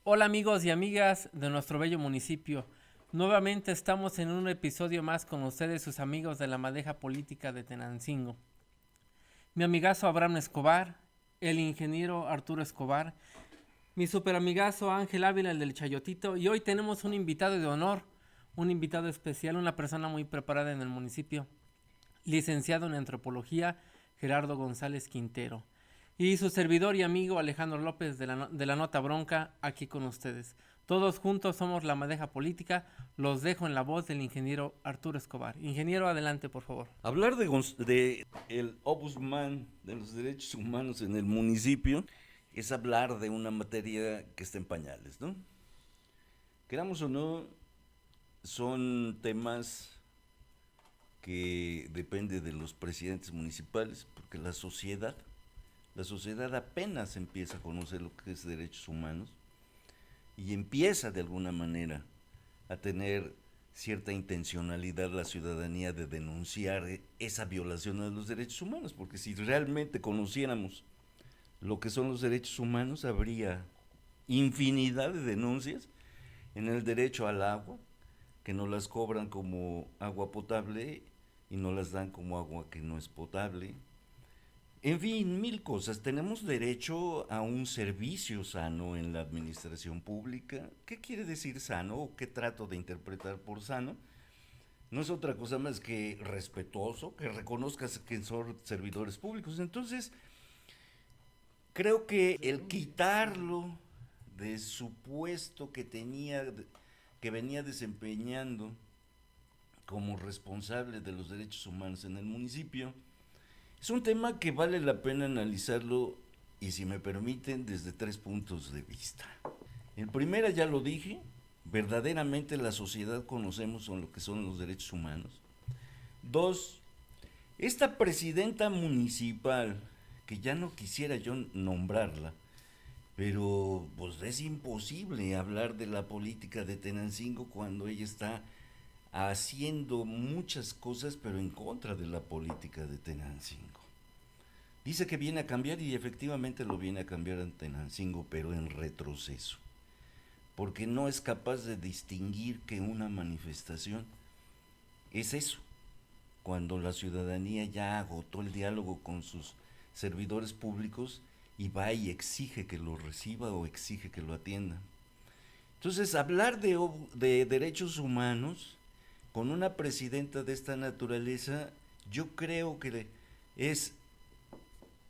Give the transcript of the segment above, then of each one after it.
Hola amigos y amigas de nuestro bello municipio. Nuevamente estamos en un episodio más con ustedes, sus amigos de la Madeja Política de Tenancingo. Mi amigazo Abraham Escobar, el ingeniero Arturo Escobar, mi super amigazo Ángel Ávila, el del Chayotito, y hoy tenemos un invitado de honor, un invitado especial, una persona muy preparada en el municipio, licenciado en antropología, Gerardo González Quintero. Y su servidor y amigo Alejandro López de la Nota Bronca, aquí con ustedes. Todos juntos somos la Madeja Política. Los dejo en la voz del ingeniero Arturo Escobar. Ingeniero, adelante, por favor. Hablar de el ombudsman de los derechos humanos en el municipio es hablar de una materia que está en pañales, ¿no? Queramos o no, son temas que depende de los presidentes municipales, porque la sociedad apenas empieza a conocer lo que es derechos humanos y empieza de alguna manera a tener cierta intencionalidad la ciudadanía de denunciar esa violación de los derechos humanos, porque si realmente conociéramos lo que son los derechos humanos, habría infinidad de denuncias en el derecho al agua, que no las cobran como agua potable y no las dan como agua que no es potable. En fin, mil cosas. Tenemos derecho a un servicio sano en la administración pública. ¿Qué quiere decir sano o qué trato de interpretar por sano? No es otra cosa más que respetuoso, que reconozcas que son servidores públicos. Entonces, creo que el quitarlo de su puesto que tenía, que venía desempeñando como responsable de los derechos humanos en el municipio, es un tema que vale la pena analizarlo y, si me permiten, desde tres puntos de vista. En primera, ya lo dije, verdaderamente la sociedad conocemos lo que son los derechos humanos. Dos, esta presidenta municipal, que ya no quisiera yo nombrarla, pero pues es imposible hablar de la política de Tenancingo cuando ella está haciendo muchas cosas pero en contra de la política de Tenancingo. Dice que viene a cambiar y efectivamente lo viene a cambiar en Tenancingo, pero en retroceso, porque no es capaz de distinguir que una manifestación es eso, cuando la ciudadanía ya agotó el diálogo con sus servidores públicos y va y exige que lo reciba o exige que lo atienda. Entonces, hablar de derechos humanos con una presidenta de esta naturaleza, yo creo que es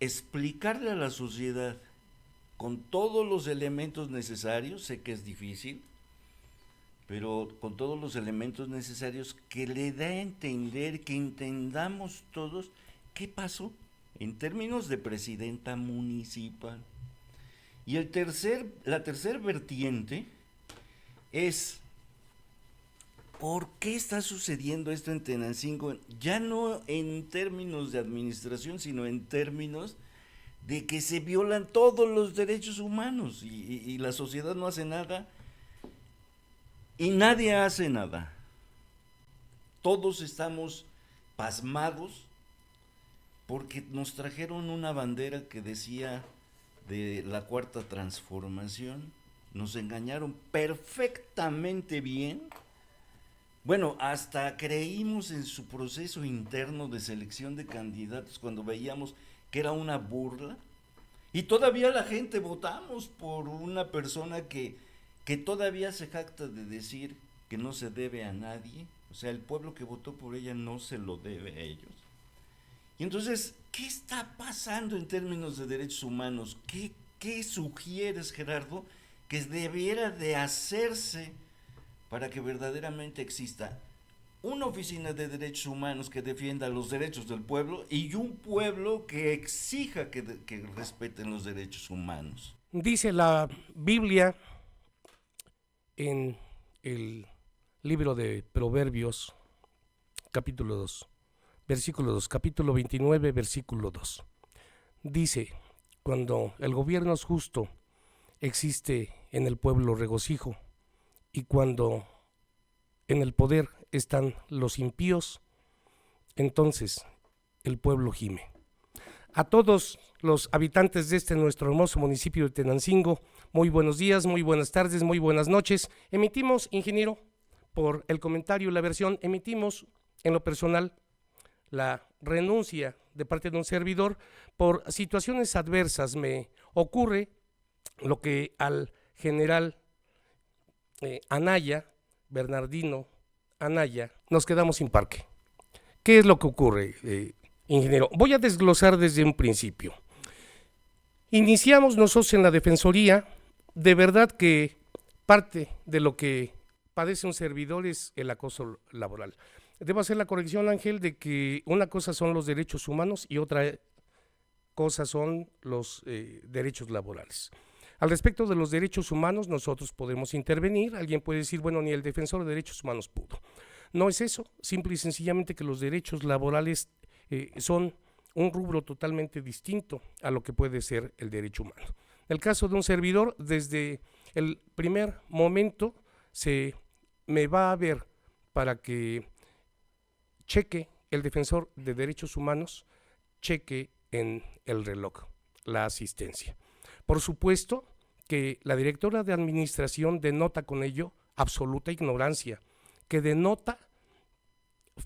explicarle a la sociedad con todos los elementos necesarios, sé que es difícil, pero con todos los elementos necesarios que le da a entender, que entendamos todos qué pasó en términos de presidenta municipal. Y la tercer vertiente es ¿por qué está sucediendo esto en Tenancingo? Ya no en términos de administración, sino en términos de que se violan todos los derechos humanos y la sociedad no hace nada y nadie hace nada. Todos estamos pasmados porque nos trajeron una bandera que decía de la cuarta transformación, nos engañaron perfectamente bien. Bueno, hasta creímos en su proceso interno de selección de candidatos cuando veíamos que era una burla. Y todavía la gente votamos por una persona que todavía se jacta de decir que no se debe a nadie. O sea, el pueblo que votó por ella no se lo debe a ellos. Y entonces, ¿qué está pasando en términos de derechos humanos? ¿Qué sugieres, Gerardo, que debiera de hacerse para que verdaderamente exista una oficina de derechos humanos que defienda los derechos del pueblo y un pueblo que exija que respeten los derechos humanos? Dice la Biblia en el libro de Proverbios, capítulo 2, versículo 2, capítulo 29, versículo 2. Dice, cuando el gobierno es justo, existe en el pueblo regocijo, y cuando en el poder están los impíos, entonces el pueblo gime. A todos los habitantes de este nuestro hermoso municipio de Tenancingo, muy buenos días, muy buenas tardes, muy buenas noches. Emitimos, ingeniero, por el comentario y la versión, emitimos en lo personal la renuncia de parte de un servidor por situaciones adversas. Me ocurre lo que al general Anaya, Bernardino Anaya, nos quedamos sin parque. ¿Qué es lo que ocurre, ingeniero? Voy a desglosar desde un principio. Iniciamos nosotros en la Defensoría. De verdad que parte de lo que padece un servidor es el acoso laboral. Debo hacer la corrección, Ángel, de que una cosa son los derechos humanos y otra cosa son los derechos laborales. Al respecto de los derechos humanos, nosotros podemos intervenir. Alguien puede decir, bueno, ni el defensor de derechos humanos pudo. No es eso, simple y sencillamente que los derechos laborales son un rubro totalmente distinto a lo que puede ser el derecho humano. En el caso de un servidor, desde el primer momento se me va a ver para que cheque el defensor de derechos humanos, cheque en el reloj la asistencia. Por supuesto que la directora de administración denota con ello absoluta ignorancia, que denota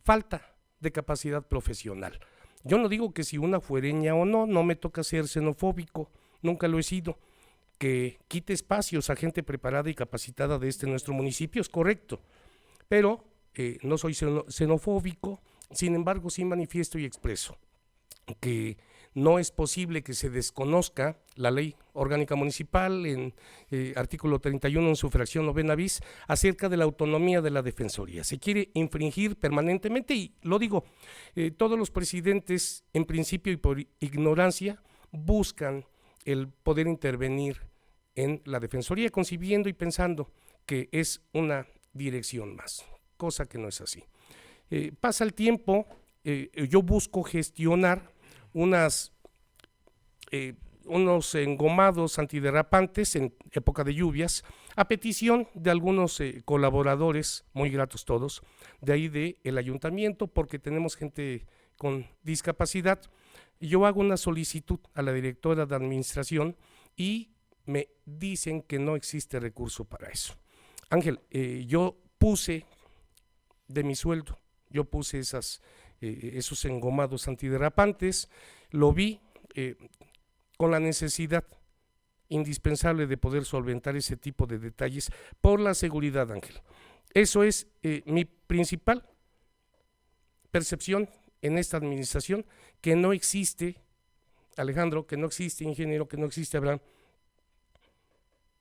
falta de capacidad profesional. Yo no digo que si una fuereña o no, no me toca ser xenofóbico, nunca lo he sido. Que quite espacios a gente preparada y capacitada de nuestro municipio es correcto, pero no soy xenofóbico. Sin embargo, sí manifiesto y expreso que no es posible que se desconozca la ley orgánica municipal en artículo 31 en su fracción 9 bis acerca de la autonomía de la Defensoría. Se quiere infringir permanentemente y lo digo, todos los presidentes en principio y por ignorancia buscan el poder intervenir en la Defensoría, concibiendo y pensando que es una dirección más, cosa que no es así. Pasa el tiempo, yo busco gestionar unos engomados antiderrapantes en época de lluvias, a petición de algunos colaboradores, muy gratos todos, de ahí del ayuntamiento, porque tenemos gente con discapacidad. Yo hago una solicitud a la directora de administración y me dicen que no existe recurso para eso. Ángel, yo puse de mi sueldo, yo puse esos engomados antiderrapantes, lo vi con la necesidad indispensable de poder solventar ese tipo de detalles por la seguridad, Ángel. Eso es mi principal percepción en esta administración, que no existe, Alejandro, que no existe, ingeniero, que no existe, Abraham,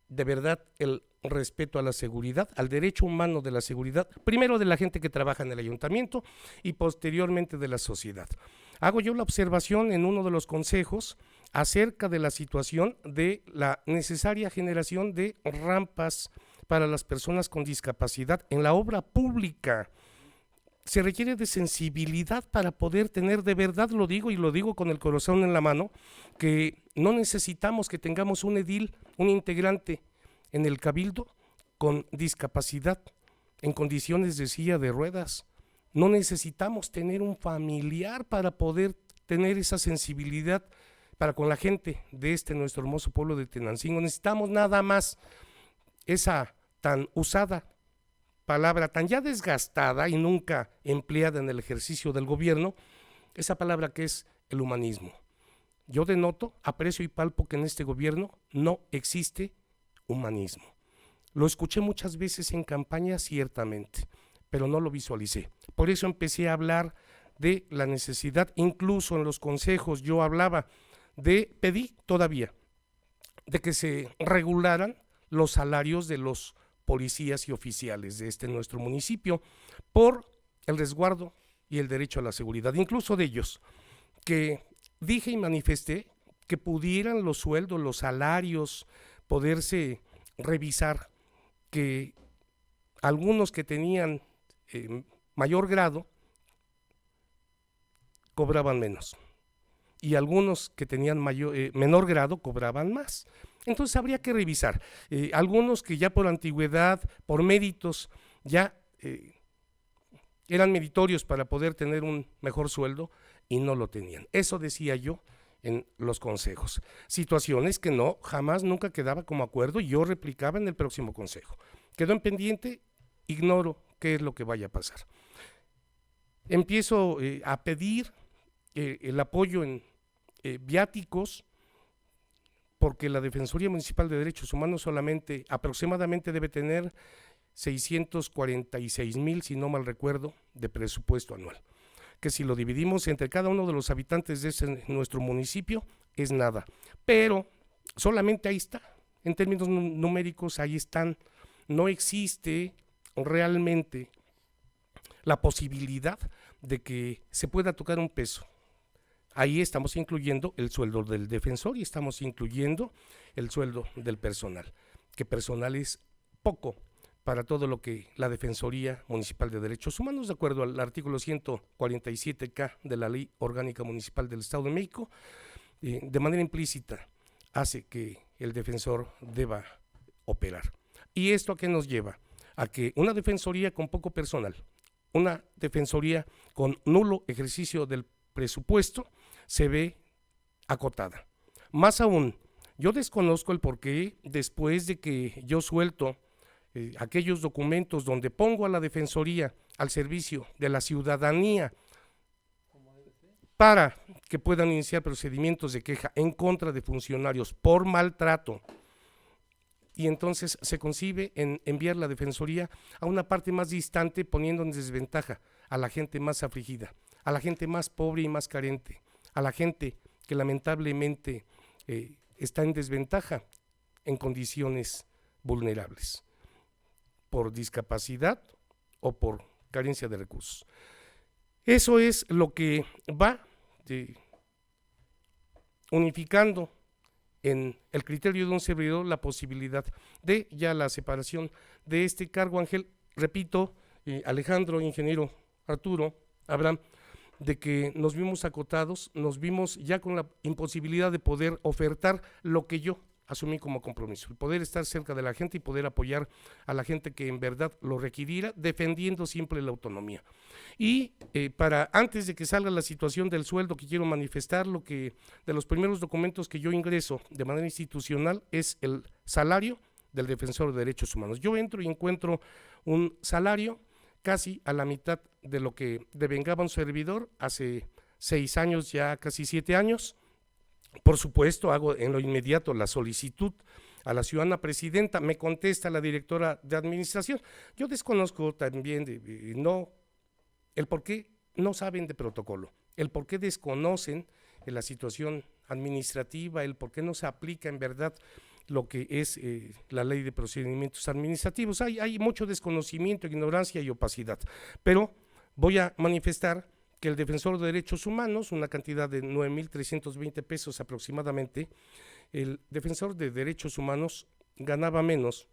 de verdad el respeto a la seguridad, al derecho humano de la seguridad, primero de la gente que trabaja en el ayuntamiento y posteriormente de la sociedad. Hago yo la observación en uno de los consejos acerca de la situación de la necesaria generación de rampas para las personas con discapacidad en la obra pública. Se requiere de sensibilidad para poder tener, de verdad lo digo y lo digo con el corazón en la mano, que no necesitamos que tengamos un edil, un integrante en el cabildo con discapacidad, en condiciones de silla de ruedas. No necesitamos tener un familiar para poder tener esa sensibilidad para con la gente de nuestro hermoso pueblo de Tenancingo. Necesitamos nada más esa tan usada palabra, tan ya desgastada y nunca empleada en el ejercicio del gobierno, esa palabra que es el humanismo. Yo denoto, aprecio y palpo que en este gobierno no existe humanismo. Lo escuché muchas veces en campaña, ciertamente, pero no lo visualicé. Por eso empecé a hablar de la necesidad, incluso en los consejos yo hablaba pedí todavía de que se regularan los salarios de los policías y oficiales de nuestro municipio por el resguardo y el derecho a la seguridad, incluso de ellos, que dije y manifesté que pudieran los sueldos, los salarios, poderse revisar, que algunos que tenían mayor grado cobraban menos y algunos que tenían menor grado cobraban más. Entonces habría que revisar. Algunos que ya por antigüedad, por méritos, ya eran meritorios para poder tener un mejor sueldo y no lo tenían. Eso decía yo en los consejos. Situaciones que no, jamás, nunca quedaba como acuerdo y yo replicaba en el próximo consejo. Quedó en pendiente, ignoro qué es lo que vaya a pasar. Empiezo a pedir el apoyo en viáticos, porque la Defensoría Municipal de Derechos Humanos solamente, aproximadamente debe tener 646,000, si no mal recuerdo, de presupuesto anual, que si lo dividimos entre cada uno de los habitantes de nuestro municipio, es nada, pero solamente ahí está, en términos numéricos ahí están, no existe realmente la posibilidad de que se pueda tocar un peso. Ahí estamos incluyendo el sueldo del defensor y estamos incluyendo el sueldo del personal, que personal es poco para todo lo que la Defensoría Municipal de Derechos Humanos, de acuerdo al artículo 147K de la Ley Orgánica Municipal del Estado de México, de manera implícita hace que el defensor deba operar. ¿Y esto a qué nos lleva? A que una defensoría con poco personal, una defensoría con nulo ejercicio del presupuesto, se ve acotada. Más aún, yo desconozco el porqué, después de que yo suelto aquellos documentos donde pongo a la defensoría al servicio de la ciudadanía para que puedan iniciar procedimientos de queja en contra de funcionarios por maltrato, y entonces se concibe en enviar la defensoría a una parte más distante, poniendo en desventaja a la gente más afligida, a la gente más pobre y más carente, a la gente que lamentablemente está en desventaja en condiciones vulnerables, por discapacidad o por carencia de recursos. Eso es lo que va unificando en el criterio de un servidor la posibilidad de ya la separación de este cargo, Ángel. Repito, Alejandro, ingeniero Arturo, Abraham, de que nos vimos acotados, nos vimos ya con la imposibilidad de poder ofertar lo que yo asumí como compromiso, el poder estar cerca de la gente y poder apoyar a la gente que en verdad lo requiriera, defendiendo siempre la autonomía. Y para antes de que salga la situación del sueldo, que quiero manifestar, lo que de los primeros documentos que yo ingreso de manera institucional es el salario del defensor de derechos humanos. Yo entro y encuentro un salario casi a la mitad de lo que devengaba un servidor hace 6 años, ya casi 7 años. Por supuesto, hago en lo inmediato la solicitud a la ciudadana presidenta, me contesta la directora de administración. Yo desconozco también el por qué no saben de protocolo, el por qué desconocen la situación administrativa, el por qué no se aplica en verdad lo que es la ley de procedimientos administrativos. Hay mucho desconocimiento, ignorancia y opacidad, pero voy a manifestar que el defensor de derechos humanos, una cantidad de 9,320 pesos aproximadamente, el defensor de derechos humanos ganaba menos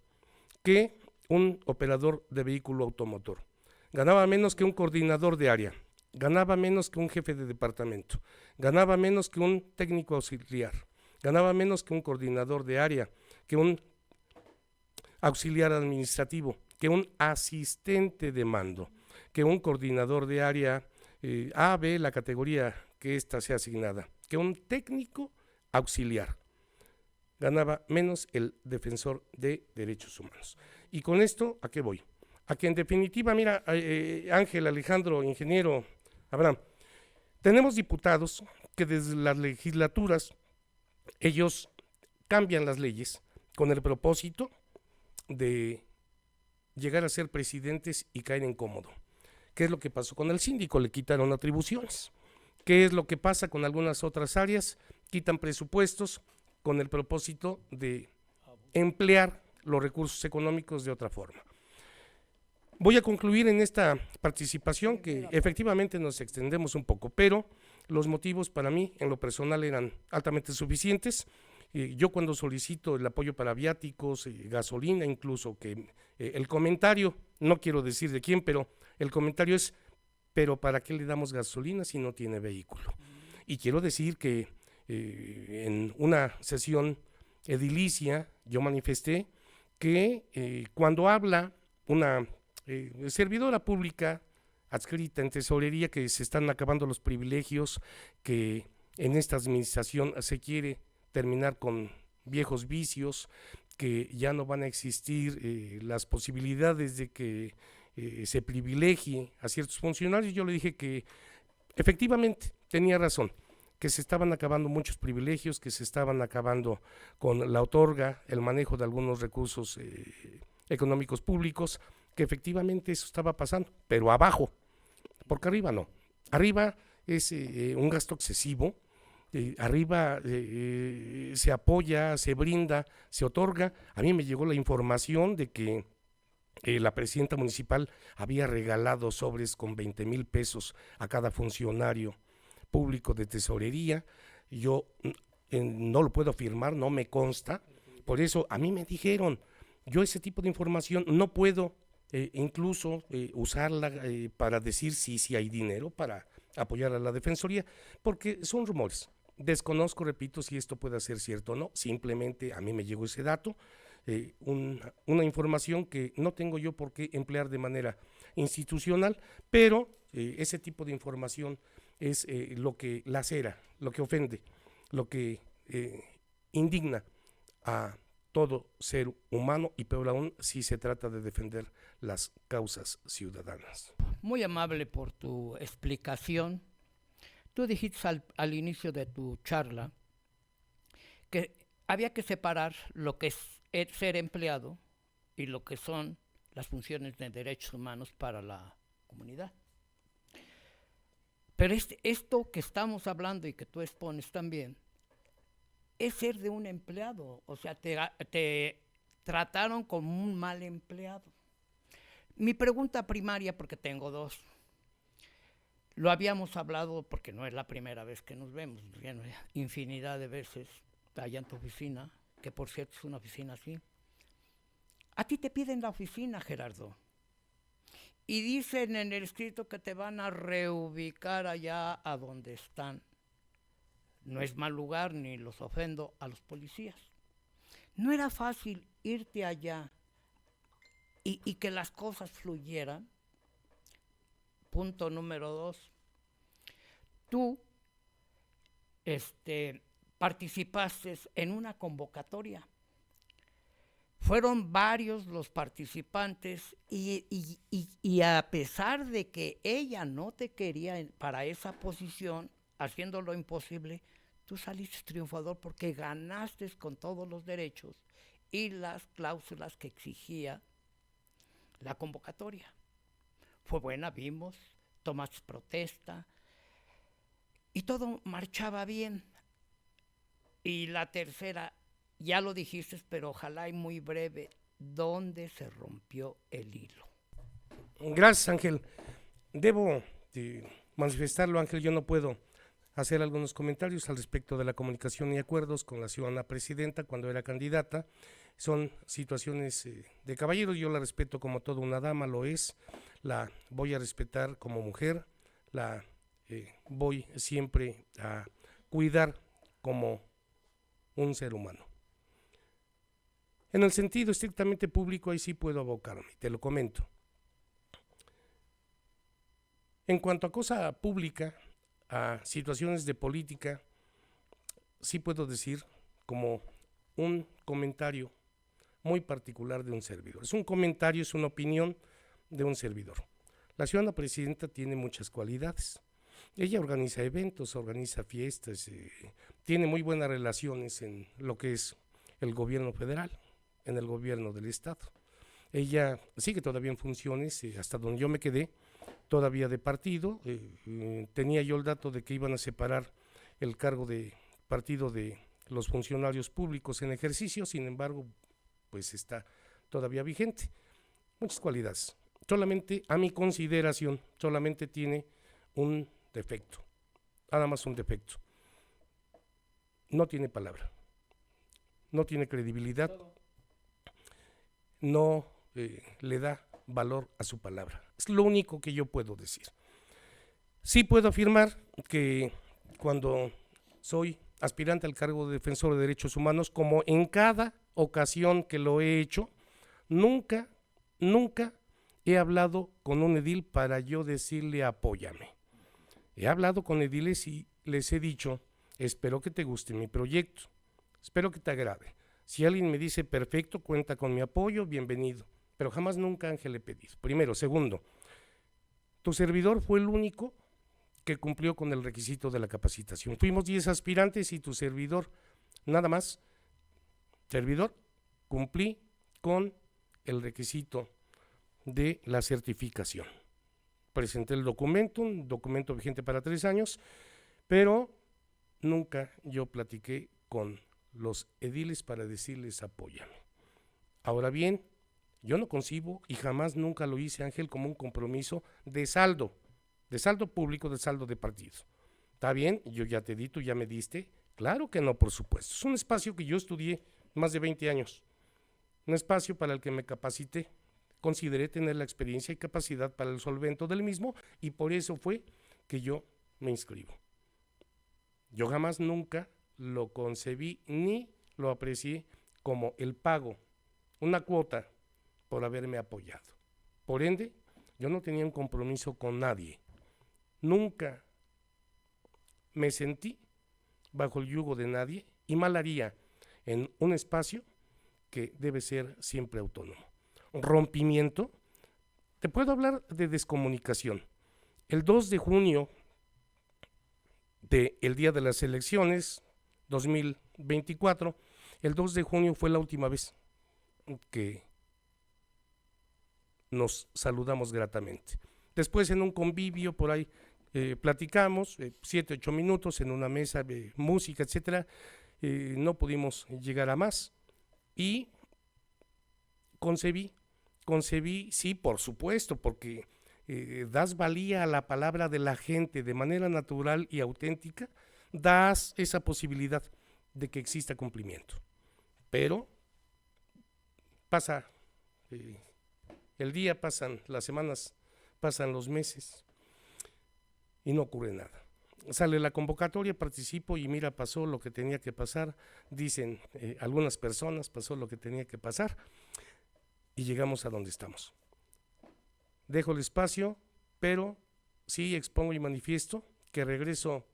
que un operador de vehículo automotor, ganaba menos que un coordinador de área, ganaba menos que un jefe de departamento, ganaba menos que un técnico auxiliar, ganaba menos que un coordinador de área, que un auxiliar administrativo, que un asistente de mando, que un coordinador de área A, B, la categoría que ésta sea asignada, que un técnico auxiliar. Ganaba menos el defensor de derechos humanos. Y con esto, ¿a qué voy? A que en definitiva, mira, Ángel, Alejandro, ingeniero, Abraham, tenemos diputados que desde las legislaturas, ellos cambian las leyes con el propósito de llegar a ser presidentes y caer en cómodo. ¿Qué es lo que pasó con el síndico? Le quitaron atribuciones. ¿Qué es lo que pasa con algunas otras áreas? Quitan presupuestos con el propósito de emplear los recursos económicos de otra forma. Voy a concluir en esta participación, que efectivamente nos extendemos un poco, pero los motivos para mí en lo personal eran altamente suficientes. Yo cuando solicito el apoyo para viáticos, gasolina incluso, que el comentario, no quiero decir de quién, pero el comentario es, pero ¿para qué le damos gasolina si no tiene vehículo? Y quiero decir que en una sesión edilicia yo manifesté que cuando habla una servidora pública adscrita en tesorería que se están acabando los privilegios, que en esta administración se quiere terminar con viejos vicios, que ya no van a existir las posibilidades de que se privilegie a ciertos funcionarios. Yo le dije que efectivamente tenía razón, que se estaban acabando muchos privilegios, que se estaban acabando con la otorga, el manejo de algunos recursos económicos públicos, que efectivamente eso estaba pasando, pero abajo, porque arriba no. Arriba es un gasto excesivo, arriba se apoya, se brinda, se otorga. A mí me llegó la información de que la presidenta municipal había regalado sobres con 20,000 pesos a cada funcionario público de tesorería. Yo no lo puedo afirmar, no me consta, por eso a mí me dijeron, yo ese tipo de información no puedo incluso usarla para decir si hay dinero para apoyar a la Defensoría, porque son rumores. Desconozco, repito, si esto puede ser cierto o no, simplemente a mí me llegó ese dato, una información que no tengo yo por qué emplear de manera institucional, pero ese tipo de información es lo que lacera, lo que ofende, lo que indigna a todo ser humano, y peor aún si se trata de defender las causas ciudadanas. Muy amable por tu explicación. Tú dijiste al inicio de tu charla que había que separar lo que es ser empleado y lo que son las funciones de derechos humanos para la comunidad. Pero esto que estamos hablando y que tú expones también es ser de un empleado, o sea, te trataron como un mal empleado. Mi pregunta primaria, porque tengo dos, lo habíamos hablado porque no es la primera vez que nos vemos, infinidad de veces allá en tu oficina, que por cierto es una oficina así. A ti te piden la oficina, Gerardo, y dicen en el escrito que te van a reubicar allá a donde están. No es mal lugar, ni los ofendo a los policías. No era fácil irte allá y que las cosas fluyeran. Punto número 2. Tú participaste en una convocatoria. Fueron varios los participantes y a pesar de que ella no te quería para esa posición, haciendo lo imposible, tú saliste triunfador porque ganaste con todos los derechos y las cláusulas que exigía la convocatoria. Fue buena, vimos, tomaste protesta y todo marchaba bien. Y la tercera, ya lo dijiste, pero ojalá y muy breve, ¿dónde se rompió el hilo? Gracias, Ángel. Debo manifestarlo, Ángel, yo no puedo hacer algunos comentarios al respecto de la comunicación y acuerdos con la ciudadana presidenta cuando era candidata. Son situaciones de caballeros, yo la respeto como toda una dama, lo es, la voy a respetar como mujer, la voy siempre a cuidar como un ser humano. En el sentido estrictamente público, ahí sí puedo abocarme, te lo comento. En cuanto a cosa pública, a situaciones de política, sí puedo decir como un comentario muy particular de un servidor. Es un comentario, es una opinión de un servidor. La ciudadana presidenta tiene muchas cualidades. Ella organiza eventos, organiza fiestas, tiene muy buenas relaciones en lo que es el gobierno federal, en el gobierno del estado. Ella sigue todavía en funciones, hasta donde yo me quedé, todavía de partido. Tenía yo el dato de que iban a separar el cargo de partido de los funcionarios públicos en ejercicio, sin embargo, pues está todavía vigente. Muchas cualidades. Solamente, a mi consideración, solamente tiene un defecto, nada más un defecto. No tiene palabra, no tiene credibilidad, no le da valor a su palabra. Es lo único que yo puedo decir. Sí puedo afirmar que cuando soy aspirante al cargo de defensor de derechos humanos, como en cada ocasión que lo he hecho, nunca he hablado con un edil para yo decirle apóyame. He hablado con ediles y les he dicho Espero que te guste mi proyecto. Espero que te agrade. Si alguien me dice perfecto, cuenta con mi apoyo, bienvenido. Pero jamás nunca, Ángel, le he pedido. Primero. Segundo, tu servidor fue el único que cumplió con el requisito de la capacitación. Fuimos 10 aspirantes y tu servidor, nada más, servidor, cumplí con el requisito de la certificación. Presenté el documento, un documento vigente para 3 años, pero nunca yo platiqué con los ediles para decirles apóyame. Ahora bien, yo no concibo y jamás nunca lo hice, Ángel, como un compromiso de saldo público, de saldo de partido. ¿Está bien? Yo ya te di, tú ya me diste. Claro que no, por supuesto. Es un espacio que yo estudié más de 20 años. Un espacio para el que me capacité. Consideré tener la experiencia y capacidad para el solvento del mismo y por eso fue que yo me inscribo. Yo jamás nunca lo concebí ni lo aprecié como el pago, una cuota por haberme apoyado. Por ende, yo no tenía un compromiso con nadie. Nunca me sentí bajo el yugo de nadie y mal haría en un espacio que debe ser siempre autónomo. Rompimiento, te puedo hablar de descomunicación. El 2 de junio del día de las elecciones 2024, el 2 de junio fue la última vez que nos saludamos gratamente. Después en un convivio por ahí platicamos 7, 8 minutos en una mesa de música, etcétera. No pudimos llegar a más y concebí, sí, por supuesto, porque das valía a la palabra de la gente de manera natural y auténtica, das esa posibilidad de que exista cumplimiento. Pero pasa el día, pasan las semanas, pasan los meses y no ocurre nada. Sale la convocatoria, participo y mira, pasó lo que tenía que pasar, dicen algunas personas, pasó lo que tenía que pasar y llegamos a donde estamos. Dejo el espacio, pero sí expongo y manifiesto que regreso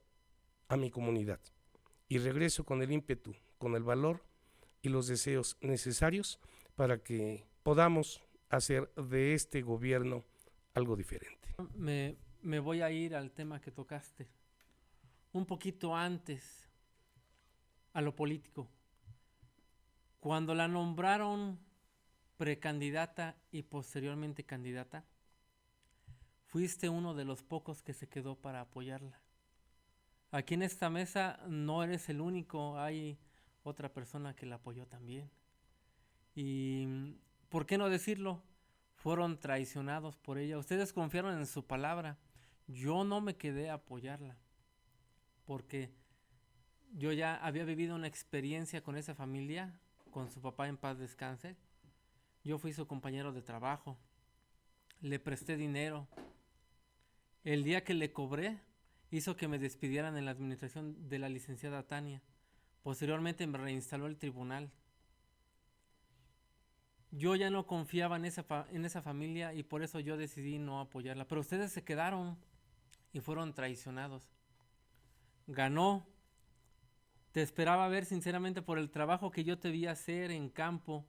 a mi comunidad y regreso con el ímpetu, con el valor y los deseos necesarios para que podamos hacer de este gobierno algo diferente. Me voy a ir al tema que tocaste. Un poquito antes, a lo político. Cuando la nombraron precandidata y posteriormente candidata, fuiste uno de los pocos que se quedó para apoyarla. Aquí en esta mesa no eres el único, hay otra persona que la apoyó también. Y, ¿por qué no decirlo? Fueron traicionados por ella. Ustedes confiaron en su palabra. Yo no me quedé a apoyarla, porque yo ya había vivido una experiencia con esa familia, con su papá en paz descanse. Yo fui su compañero de trabajo, le presté dinero. El día que le cobré, hizo que me despidieran en la administración de la licenciada Tania. Posteriormente me reinstaló el tribunal. Yo ya no confiaba en esa familia y por eso yo decidí no apoyarla. Pero ustedes se quedaron y fueron traicionados. Ganó. Te esperaba ver sinceramente por el trabajo que yo te vi hacer en campo.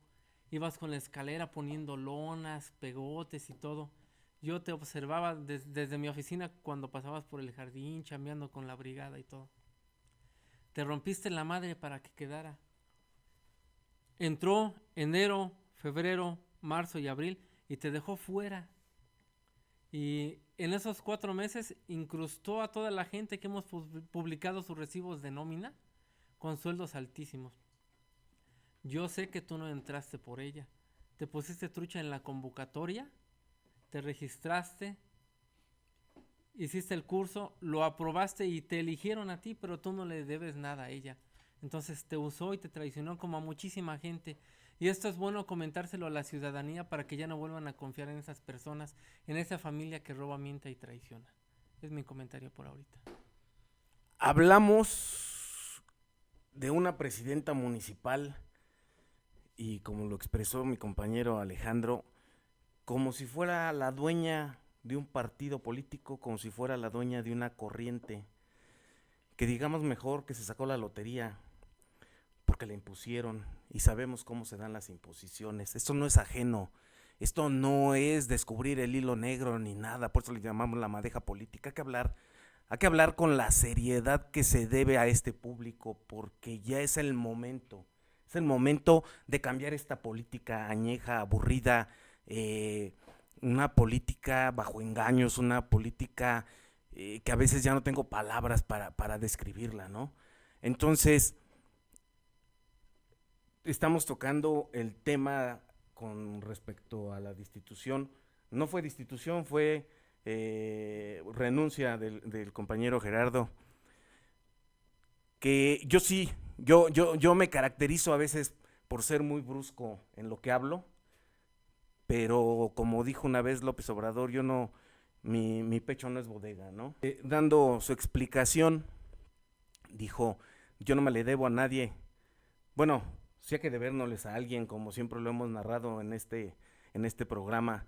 Ibas con la escalera poniendo lonas, pegotes y todo. Yo te observaba desde mi oficina cuando pasabas por el jardín, chambeando con la brigada y todo. Te rompiste la madre para que quedara. Entró enero, febrero, marzo y abril y te dejó fuera. Y en esos 4 meses incrustó a toda la gente que hemos publicado sus recibos de nómina con sueldos altísimos. Yo sé que tú no entraste por ella. Te pusiste trucha en la convocatoria, te registraste, hiciste el curso, lo aprobaste y te eligieron a ti, pero tú no le debes nada a ella. Entonces te usó y te traicionó como a muchísima gente. Y esto es bueno comentárselo a la ciudadanía para que ya no vuelvan a confiar en esas personas, en esa familia que roba, miente y traiciona. Es mi comentario por ahorita. Hablamos de una presidenta municipal y como lo expresó mi compañero Alejandro, como si fuera la dueña de un partido político, como si fuera la dueña de una corriente que digamos mejor que se sacó la lotería porque la impusieron y sabemos cómo se dan las imposiciones. Esto no es ajeno, esto no es descubrir el hilo negro ni nada, por eso le llamamos la madeja política. Hay que hablar con la seriedad que se debe a este público, porque ya es el momento de cambiar esta política añeja, aburrida, una política bajo engaños, una política que a veces ya no tengo palabras para describirla, ¿no? Entonces, estamos tocando el tema con respecto a la destitución. No fue destitución, fue renuncia del compañero Gerardo, que yo me caracterizo a veces por ser muy brusco en lo que hablo, pero como dijo una vez López Obrador, mi pecho no es bodega, ¿no? Dando su explicación, dijo, yo no me le debo a nadie. Bueno, sí hay que debérnosles a alguien, como siempre lo hemos narrado en este programa,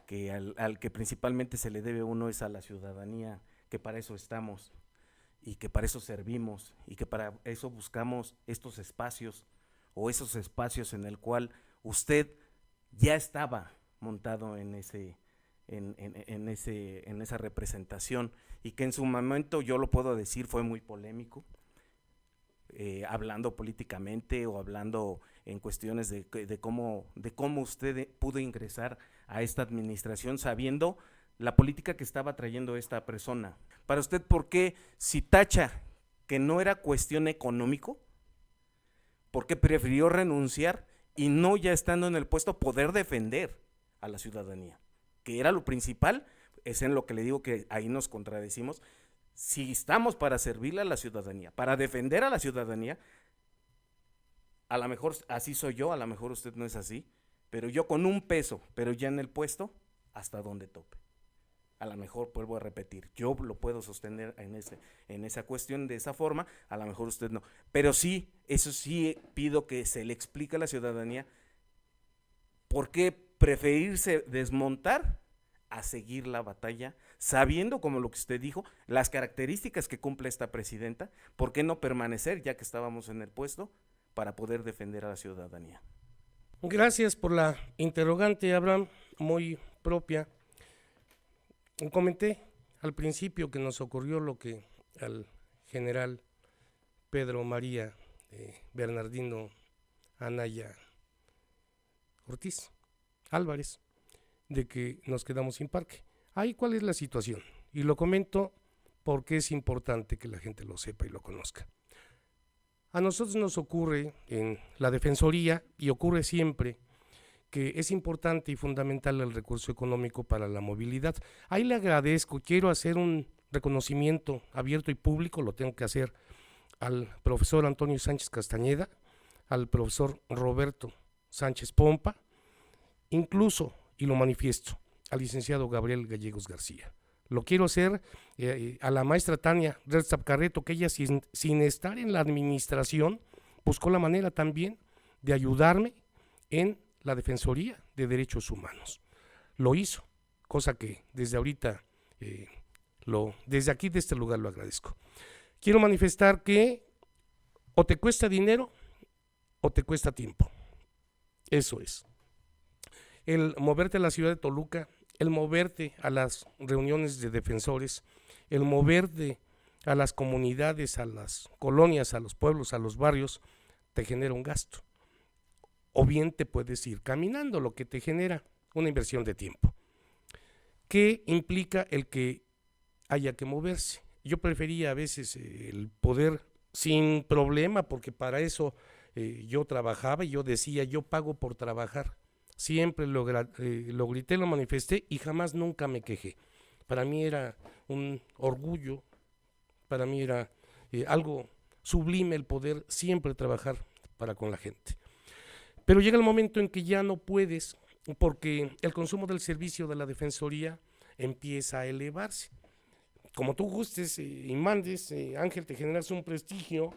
que al que principalmente se le debe uno es a la ciudadanía, que para eso estamos y que para eso servimos y que para eso buscamos estos espacios o esos espacios en el cual usted ya estaba montado en esa representación, y que en su momento, yo lo puedo decir, fue muy polémico, hablando políticamente o hablando en cuestiones de cómo usted pudo ingresar a esta administración sabiendo la política que estaba trayendo esta persona. Para usted, ¿por qué, si tacha que no era cuestión económico, por qué prefirió renunciar y no, ya estando en el puesto, poder defender a la ciudadanía? Que era lo principal, es en lo que le digo que ahí nos contradecimos. Si estamos para servirle a la ciudadanía, para defender a la ciudadanía, a lo mejor así soy yo, a lo mejor usted no es así, pero yo con un peso, pero ya en el puesto, hasta donde tope. A lo mejor, vuelvo a repetir, yo lo puedo sostener en esa cuestión de esa forma, a lo mejor usted no. Pero sí, eso sí pido que se le explique a la ciudadanía por qué preferirse desmontar a seguir la batalla, sabiendo, como lo que usted dijo, las características que cumple esta presidenta. ¿Por qué no permanecer, ya que estábamos en el puesto, para poder defender a la ciudadanía? Gracias por la interrogante, Abraham, muy propia. Comenté al principio que nos ocurrió lo que al general Pedro María Bernardino Anaya Ortiz Álvarez, de que nos quedamos sin parque. Ahí, ¿cuál es la situación? Y lo comento porque es importante que la gente lo sepa y lo conozca. A nosotros nos ocurre en la Defensoría, y ocurre siempre, que es importante y fundamental el recurso económico para la movilidad. Ahí le agradezco, quiero hacer un reconocimiento abierto y público, lo tengo que hacer, al profesor Antonio Sánchez Castañeda, al profesor Roberto Sánchez Pompa, incluso, y lo manifiesto, al licenciado Gabriel Gallegos García. Lo quiero hacer a la maestra Tania Rerzab Carreto, que ella sin estar en la administración buscó la manera también de ayudarme en la Defensoría de Derechos Humanos. Lo hizo, cosa que desde ahorita, desde aquí, de este lugar, lo agradezco. Quiero manifestar que o te cuesta dinero o te cuesta tiempo. Eso es. El moverte a la ciudad de Toluca, el moverte a las reuniones de defensores, el moverte a las comunidades, a las colonias, a los pueblos, a los barrios, te genera un gasto. O bien te puedes ir caminando, lo que te genera una inversión de tiempo. ¿Qué implica el que haya que moverse? Yo prefería a veces el poder sin problema, porque para eso yo trabajaba y yo decía, yo pago por trabajar. Siempre lo grité, lo manifesté y jamás nunca me quejé. Para mí era un orgullo, para mí era algo sublime el poder siempre trabajar para con la gente. Pero llega el momento en que ya no puedes, porque el consumo del servicio de la Defensoría empieza a elevarse. Como tú gustes y mandes, Ángel, te generas un prestigio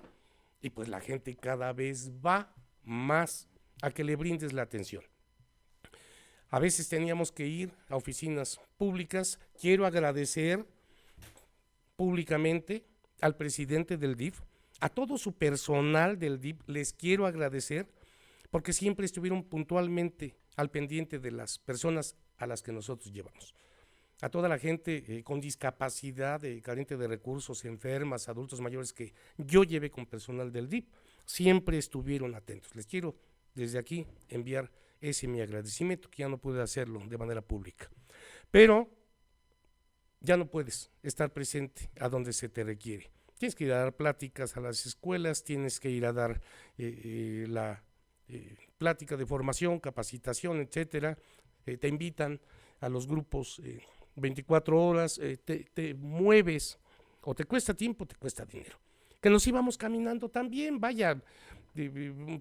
y pues la gente cada vez va más a que le brindes la atención. A veces teníamos que ir a oficinas públicas. Quiero agradecer públicamente al presidente del DIF, a todo su personal del DIF, les quiero agradecer porque siempre estuvieron puntualmente al pendiente de las personas a las que nosotros llevamos. A toda la gente con discapacidad, carente de recursos, enfermas, adultos mayores que yo llevé con personal del DIF, siempre estuvieron atentos. Les quiero desde aquí enviar ese mi agradecimiento, que ya no pude hacerlo de manera pública. Pero ya no puedes estar presente a donde se te requiere. Tienes que ir a dar pláticas a las escuelas, tienes que ir a dar la plática de formación, capacitación, etcétera. Te invitan a los grupos 24 horas, te mueves, o te cuesta tiempo, te cuesta dinero. Que nos íbamos caminando también, vaya,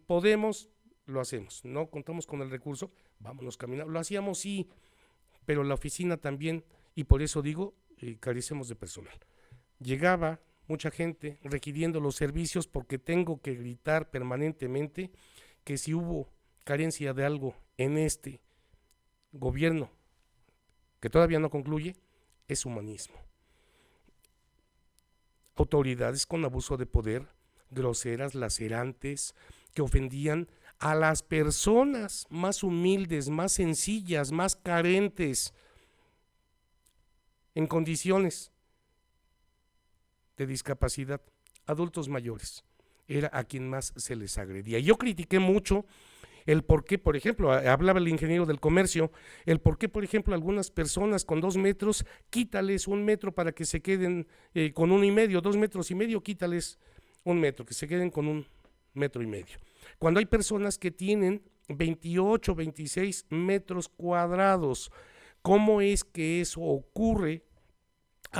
podemos, lo hacemos, no contamos con el recurso, vámonos caminando, lo hacíamos sí, pero la oficina también, y por eso digo, carecemos de personal. Llegaba mucha gente requiriendo los servicios porque tengo que gritar permanentemente que si hubo carencia de algo en este gobierno que todavía no concluye, es humanismo. Autoridades con abuso de poder, groseras, lacerantes, que ofendían a las personas más humildes, más sencillas, más carentes, en condiciones de discapacidad, adultos mayores, era a quien más se les agredía. Yo critiqué mucho el por qué, por ejemplo, hablaba el ingeniero del comercio, el por qué, por ejemplo, algunas personas con 2 metros, quítales 1 metro para que se queden con 1,5, 2,5 metros, quítales 1 metro, que se queden con 1,5 metros. Cuando hay personas que tienen 28, 26 metros cuadrados, ¿cómo es que eso ocurre?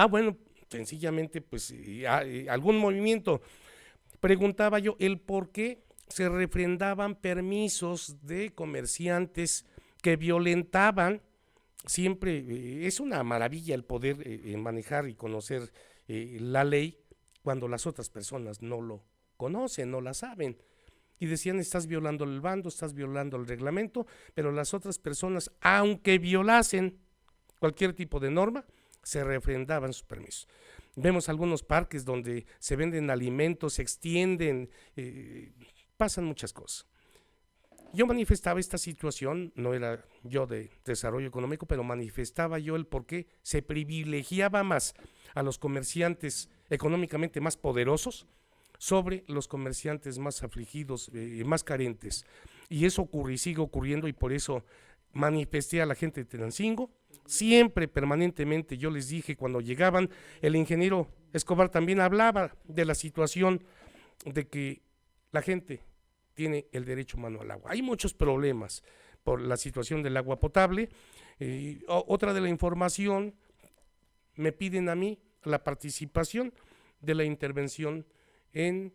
Bueno, sencillamente, pues, algún movimiento. Preguntaba yo el por qué se refrendaban permisos de comerciantes que violentaban. Siempre es una maravilla el poder manejar y conocer la ley cuando las otras personas no lo conocen, no la saben. Y decían, estás violando el bando, estás violando el reglamento, pero las otras personas, aunque violasen cualquier tipo de norma, se refrendaban sus permisos. Vemos algunos parques donde se venden alimentos, se extienden, pasan muchas cosas. Yo manifestaba esta situación, no era yo de desarrollo económico, pero manifestaba yo el por qué se privilegiaba más a los comerciantes económicamente más poderosos sobre los comerciantes más afligidos, más carentes. Y eso ocurre y sigue ocurriendo, y por eso manifesté a la gente de Tenancingo. Siempre, permanentemente, yo les dije cuando llegaban, el ingeniero Escobar también hablaba de la situación de que la gente tiene el derecho humano al agua. Hay muchos problemas por la situación del agua potable. Otra de la información, me piden a mí la participación de la intervención en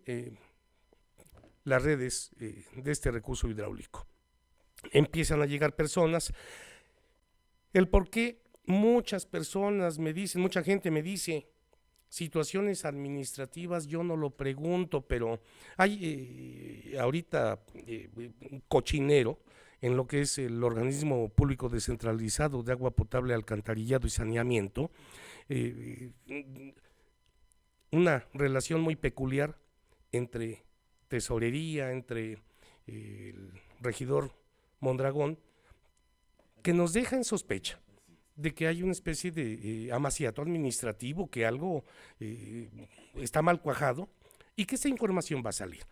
las redes de este recurso hidráulico. Empiezan a llegar personas. El por qué muchas personas me dicen, mucha gente me dice, situaciones administrativas, yo no lo pregunto, pero hay ahorita un cochinero en lo que es el organismo público descentralizado de agua potable, alcantarillado y saneamiento, una relación muy peculiar entre tesorería, entre el regidor Mondragón, que nos deja en sospecha de que hay una especie de amaciato administrativo, que algo está mal cuajado y que esa información va a salir.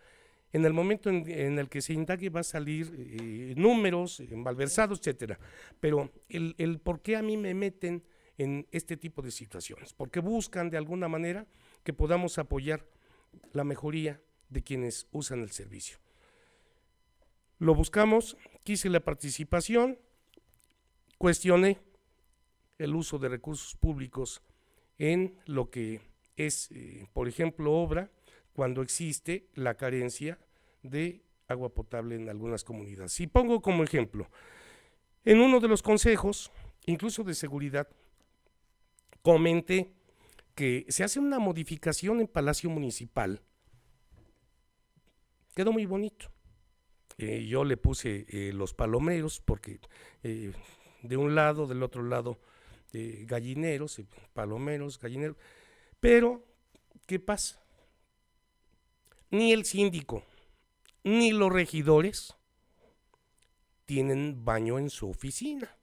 En el momento en el que se indague va a salir números, malversados, etcétera. Pero el por qué a mí me meten en este tipo de situaciones, porque buscan de alguna manera que podamos apoyar la mejoría de quienes usan el servicio. Lo buscamos, quise la participación, cuestioné el uso de recursos públicos en lo que es, por ejemplo, obra, cuando existe la carencia de agua potable en algunas comunidades. Y pongo como ejemplo, en uno de los consejos, incluso de seguridad, comenté que se hace una modificación en Palacio Municipal. Quedó muy bonito. Yo le puse los palomeros porque de un lado, del otro lado, gallineros, palomeros, gallineros, pero ¿qué pasa? Ni el síndico, ni los regidores tienen baño en su oficina.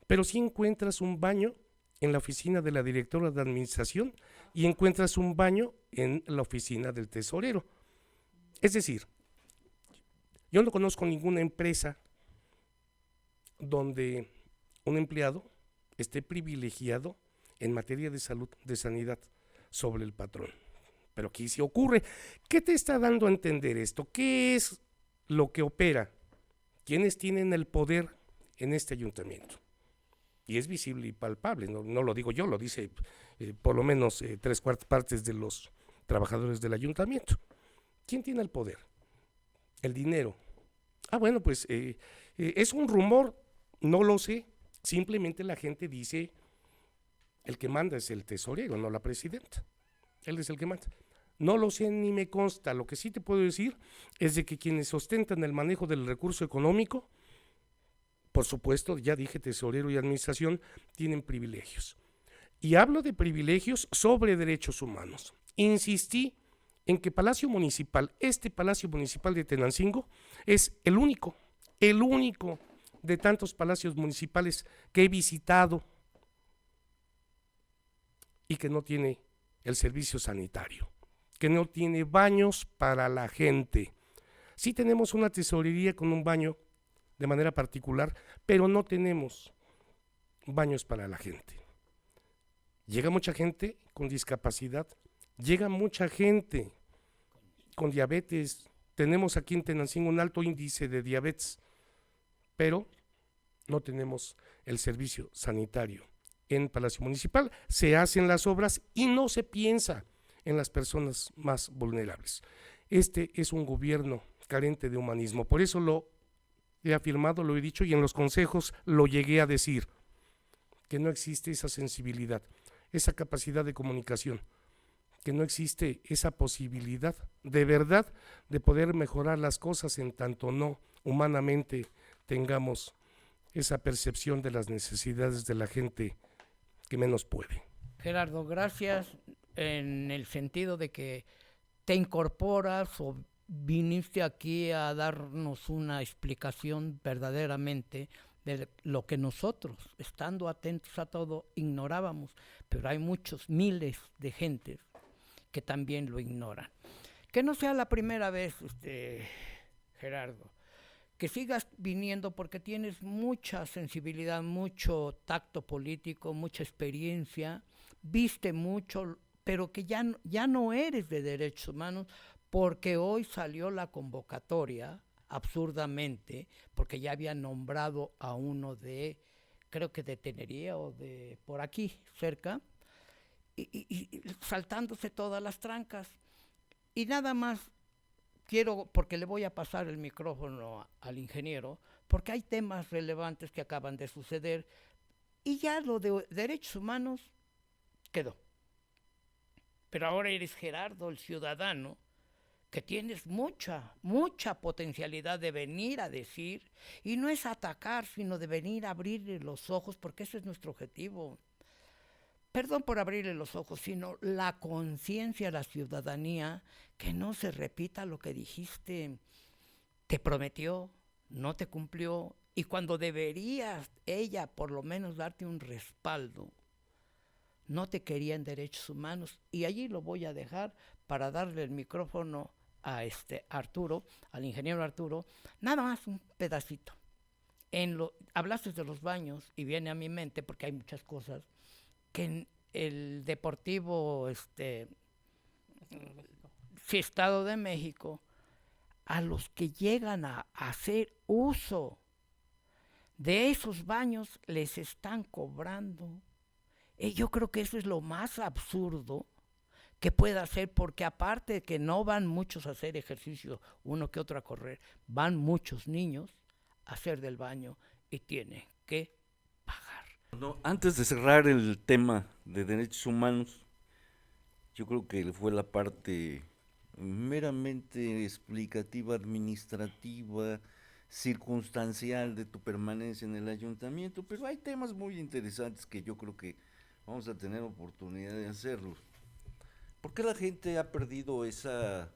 Pero sí encuentras un baño en la oficina de la directora de administración y encuentras un baño en la oficina del tesorero. Es decir, yo no conozco ninguna empresa donde un empleado esté privilegiado en materia de salud, de sanidad, sobre el patrón. Pero aquí sí ocurre. ¿Qué te está dando a entender esto? ¿Qué es lo que opera? ¿Quiénes tienen el poder en este ayuntamiento? Y es visible y palpable, no lo digo yo, lo dice por lo menos 3/4 partes de los trabajadores del ayuntamiento. ¿Quién tiene el poder? El dinero. Bueno, pues es un rumor, no lo sé, simplemente la gente dice, el que manda es el tesorero, no la presidenta, él es el que manda. No lo sé ni me consta, lo que sí te puedo decir es de que quienes ostentan el manejo del recurso económico, por supuesto, ya dije, tesorero y administración, tienen privilegios. Y hablo de privilegios sobre derechos humanos. Insistí en que Palacio Municipal, este Palacio Municipal de Tenancingo, es el único de tantos palacios municipales que he visitado y que no tiene el servicio sanitario, que no tiene baños para la gente. Sí tenemos una tesorería con un baño de manera particular, pero no tenemos baños para la gente. Llega mucha gente con discapacidad, llega mucha gente con diabetes. Tenemos aquí en Tenancingo un alto índice de diabetes, pero no tenemos el servicio sanitario. En Palacio Municipal se hacen las obras y no se piensa en las personas más vulnerables. Este es un gobierno carente de humanismo, por eso lo he afirmado, lo he dicho y en los consejos lo llegué a decir, que no existe esa sensibilidad, esa capacidad de comunicación, que no existe esa posibilidad de verdad de poder mejorar las cosas en tanto no humanamente tengamos esa percepción de las necesidades de la gente que menos puede. Gerardo, gracias en el sentido de que te incorporas o viniste aquí a darnos una explicación verdaderamente de lo que nosotros, estando atentos a todo, ignorábamos, pero hay muchos, miles de gentes que también lo ignoran. Que no sea la primera vez, Gerardo, que sigas viniendo porque tienes mucha sensibilidad, mucho tacto político, mucha experiencia, viste mucho, pero que ya no eres de derechos humanos, porque hoy salió la convocatoria, absurdamente, porque ya había nombrado a uno de, creo que de Tenería o de por aquí, cerca, y saltándose todas las trancas. Y nada más quiero, porque le voy a pasar el micrófono al ingeniero, porque hay temas relevantes que acaban de suceder, y ya lo de derechos humanos quedó. Pero ahora eres Gerardo, el ciudadano, que tienes mucha potencialidad de venir a decir, y no es atacar, sino de venir a abrirle los ojos, porque ese es nuestro objetivo. Perdón por abrirle los ojos, sino la conciencia, la ciudadanía, que no se repita lo que dijiste, te prometió, no te cumplió, y cuando deberías ella por lo menos darte un respaldo, no te quería en derechos humanos. Y allí lo voy a dejar para darle el micrófono a Arturo, al ingeniero Arturo, nada más un pedacito. Hablaste de los baños y viene a mi mente, porque hay muchas cosas, que en el Deportivo Estado de México, a los que llegan a hacer uso de esos baños les están cobrando. Yo creo que eso es lo más absurdo que pueda hacer, porque aparte de que no van muchos a hacer ejercicio, uno que otro a correr, van muchos niños a hacer del baño y tienen que pagar. No, antes de cerrar el tema de derechos humanos, yo creo que fue la parte meramente explicativa, administrativa, circunstancial de tu permanencia en el ayuntamiento, pero hay temas muy interesantes que yo creo que vamos a tener oportunidad de hacerlo. ¿Por qué la gente ha perdido ese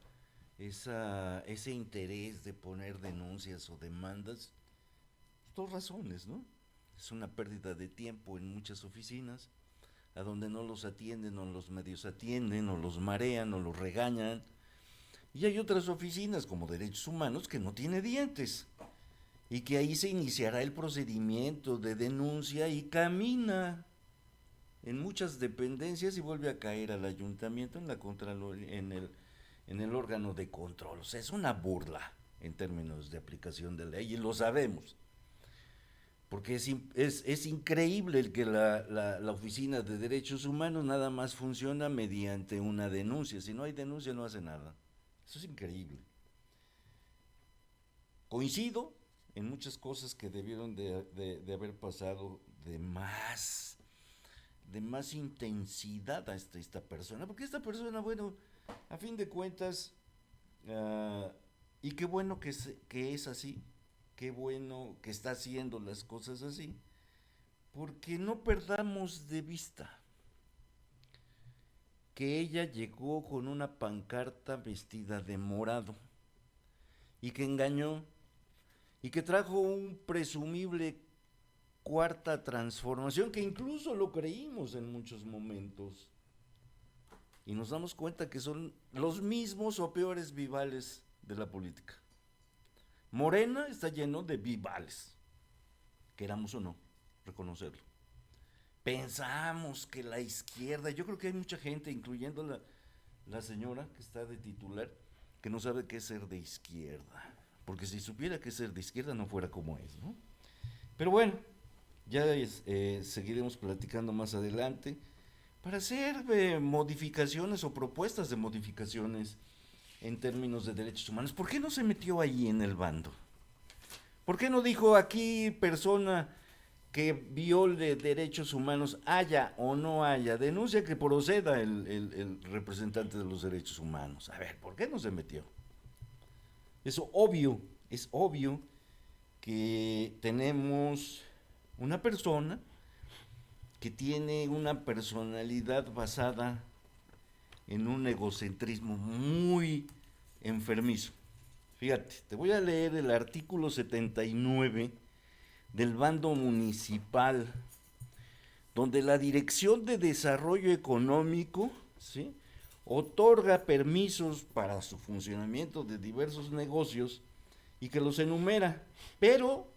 interés de poner denuncias o demandas? Dos razones, ¿no? Es una pérdida de tiempo en muchas oficinas, a donde no los atienden, o los medios atienden, o los marean, o los regañan. Y hay otras oficinas, como Derechos Humanos, que no tiene dientes, y que ahí se iniciará el procedimiento de denuncia y camina en muchas dependencias y vuelve a caer al ayuntamiento en el órgano de control. O sea, es una burla en términos de aplicación de ley, y lo sabemos. Porque es increíble el que la Oficina de Derechos Humanos nada más funciona mediante una denuncia. Si no hay denuncia, no hace nada. Eso es increíble. Coincido en muchas cosas que debieron de haber pasado de más intensidad a esta persona. Porque esta persona, bueno, a fin de cuentas, y qué bueno que es así, qué bueno que está haciendo las cosas así, porque no perdamos de vista que ella llegó con una pancarta vestida de morado y que engañó y que trajo un presumible cuarta transformación, que incluso lo creímos en muchos momentos, y nos damos cuenta que son los mismos o peores vivales de la política. Morena está lleno de vivales, queramos o no reconocerlo. Pensamos que la izquierda, yo creo que hay mucha gente, incluyendo la señora que está de titular, que no sabe qué es ser de izquierda, porque si supiera qué es ser de izquierda no fuera como es, ¿no? Pero bueno, ya seguiremos platicando más adelante para hacer modificaciones o propuestas de modificaciones en términos de derechos humanos. ¿Por qué no se metió ahí en el bando? ¿Por qué no dijo aquí persona que viole derechos humanos, haya o no haya, denuncia que proceda el representante de los derechos humanos? A ver, ¿por qué no se metió? Es obvio que tenemos una persona que tiene una personalidad basada en un egocentrismo muy enfermizo. Fíjate, te voy a leer el artículo 79 del bando municipal, donde la Dirección de Desarrollo Económico, ¿sí?, otorga permisos para su funcionamiento de diversos negocios y que los enumera, pero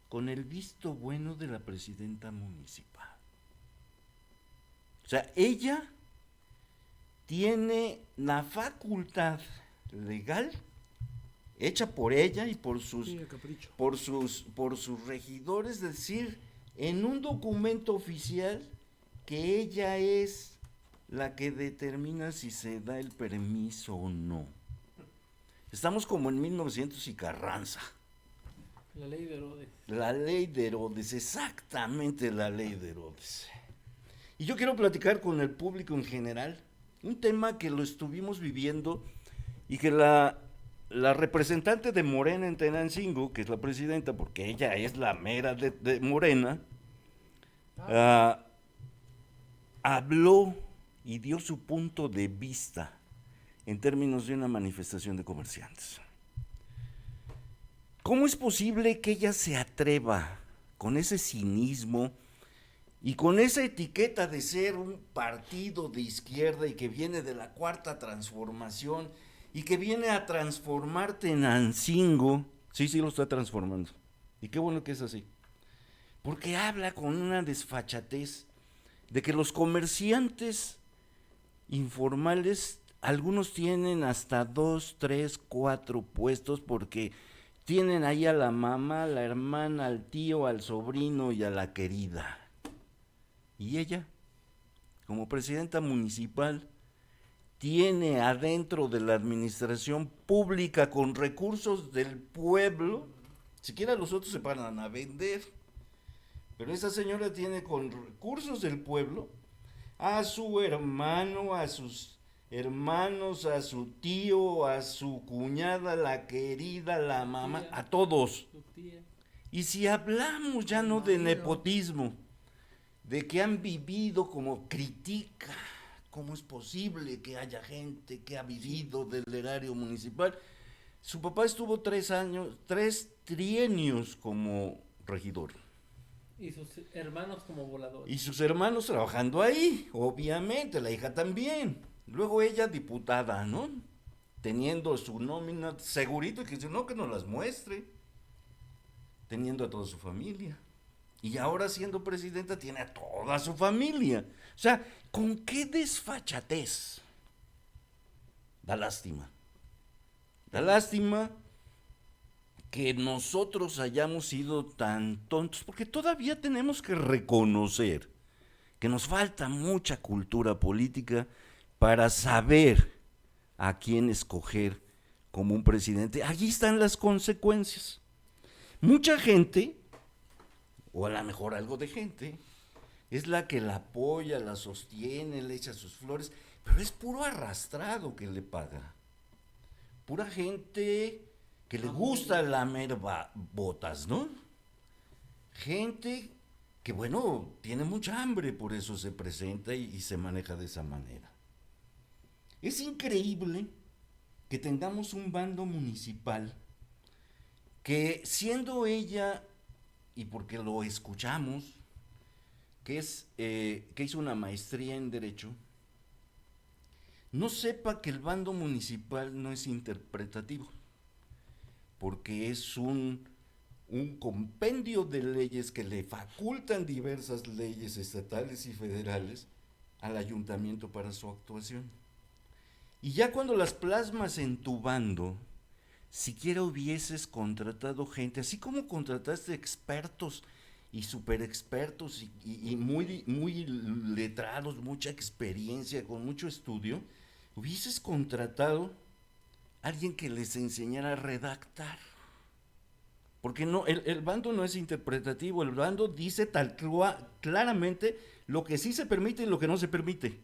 con el visto bueno de la presidenta municipal. O sea, ella tiene la facultad legal hecha por ella y por sus regidores, es decir, en un documento oficial, que ella es la que determina si se da el permiso o no. Estamos como en 1900 y Carranza. La ley de Herodes. La ley de Herodes, exactamente la ley de Herodes. Y yo quiero platicar con el público en general un tema que lo estuvimos viviendo y que la representante de Morena en Tenancingo, que es la presidenta, porque ella es la mera de Morena, habló y dio su punto de vista en términos de una manifestación de comerciantes. ¿Cómo es posible que ella se atreva con ese cinismo y con esa etiqueta de ser un partido de izquierda y que viene de la Cuarta Transformación y que viene a transformar Tenancingo? Sí, lo está transformando. Y qué bueno que es así. Porque habla con una desfachatez de que los comerciantes informales, algunos tienen hasta 2, 3, 4 puestos, porque tienen ahí a la mamá, a la hermana, al tío, al sobrino y a la querida. Y ella, como presidenta municipal, tiene adentro de la administración pública, con recursos del pueblo, siquiera los otros se paran a vender, pero esa señora tiene con recursos del pueblo a su hermano, a sus hermanos, a su tío, a su cuñada, la querida, la mamá, a todos. Y si hablamos ya no de nepotismo, de que han vivido, como critica ¿Cómo es posible que haya gente que ha vivido del erario municipal? Su papá estuvo 3 trienios como regidor. Y sus hermanos como voladores. Y sus hermanos trabajando ahí, obviamente, la hija también. Luego ella diputada, ¿no? Teniendo su nómina, segurito, que dice, no, que nos las muestre. Teniendo a toda su familia. Y ahora siendo presidenta tiene a toda su familia. O sea, ¿con qué desfachatez? Da lástima. Da lástima que nosotros hayamos sido tan tontos, porque todavía tenemos que reconocer que nos falta mucha cultura política para saber a quién escoger como un presidente. Allí están las consecuencias. Mucha gente, o a lo mejor algo de gente, es la que la apoya, la sostiene, le echa sus flores, pero es puro arrastrado que le paga. Pura gente que le gusta lamer botas, ¿no? Gente que, bueno, tiene mucha hambre, por eso se presenta y se maneja de esa manera. Es increíble que tengamos un bando municipal que, siendo ella, y porque lo escuchamos, que hizo una maestría en Derecho, no sepa que el bando municipal no es interpretativo, porque es un compendio de leyes que le facultan diversas leyes estatales y federales al ayuntamiento para su actuación. Y ya cuando las plasmas en tu bando, siquiera hubieses contratado gente, así como contrataste expertos y super expertos y muy letrados, mucha experiencia, con mucho estudio, hubieses contratado a alguien que les enseñara a redactar. Porque no, el bando no es interpretativo, el bando dice claramente lo que sí se permite y lo que no se permite.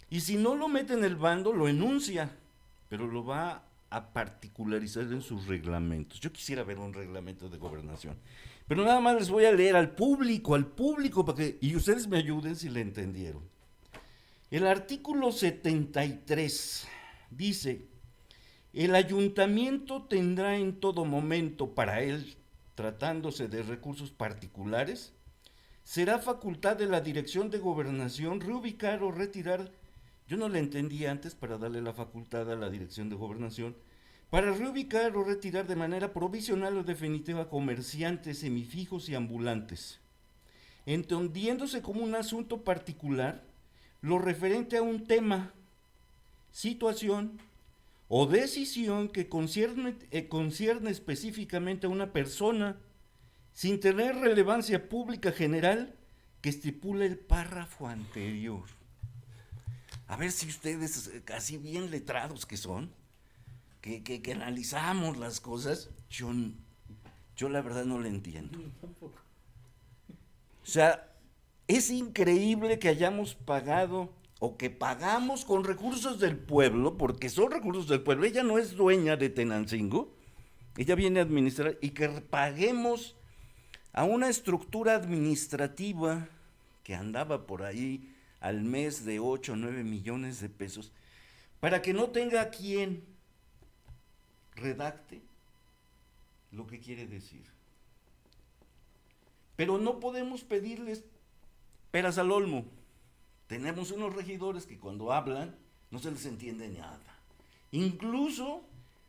Y si no lo mete en el bando, lo enuncia, pero lo va a particularizar en sus reglamentos. Yo quisiera ver un reglamento de gobernación, pero nada más les voy a leer al público, para que, y ustedes me ayuden si le entendieron. El artículo 73 dice: el ayuntamiento tendrá en todo momento para él, tratándose de recursos particulares, será facultad de la Dirección de Gobernación reubicar o retirar. Yo no le entendí antes, para darle la facultad a la Dirección de Gobernación, para reubicar o retirar de manera provisional o definitiva comerciantes semifijos y ambulantes, entendiéndose como un asunto particular lo referente a un tema, situación o decisión que concierne específicamente a una persona, sin tener relevancia pública general que estipula el párrafo anterior. A ver si ustedes, así bien letrados que son, que analizamos las cosas, yo la verdad no le entiendo. O sea, es increíble que hayamos pagado o que pagamos con recursos del pueblo, porque son recursos del pueblo. Ella no es dueña de Tenancingo, ella viene a administrar, y que paguemos a una estructura administrativa que andaba por ahí al mes de 8 o 9 millones de pesos, para que no tenga quien redacte lo que quiere decir. Pero no podemos pedirles peras al olmo. Tenemos unos regidores que cuando hablan no se les entiende nada. Incluso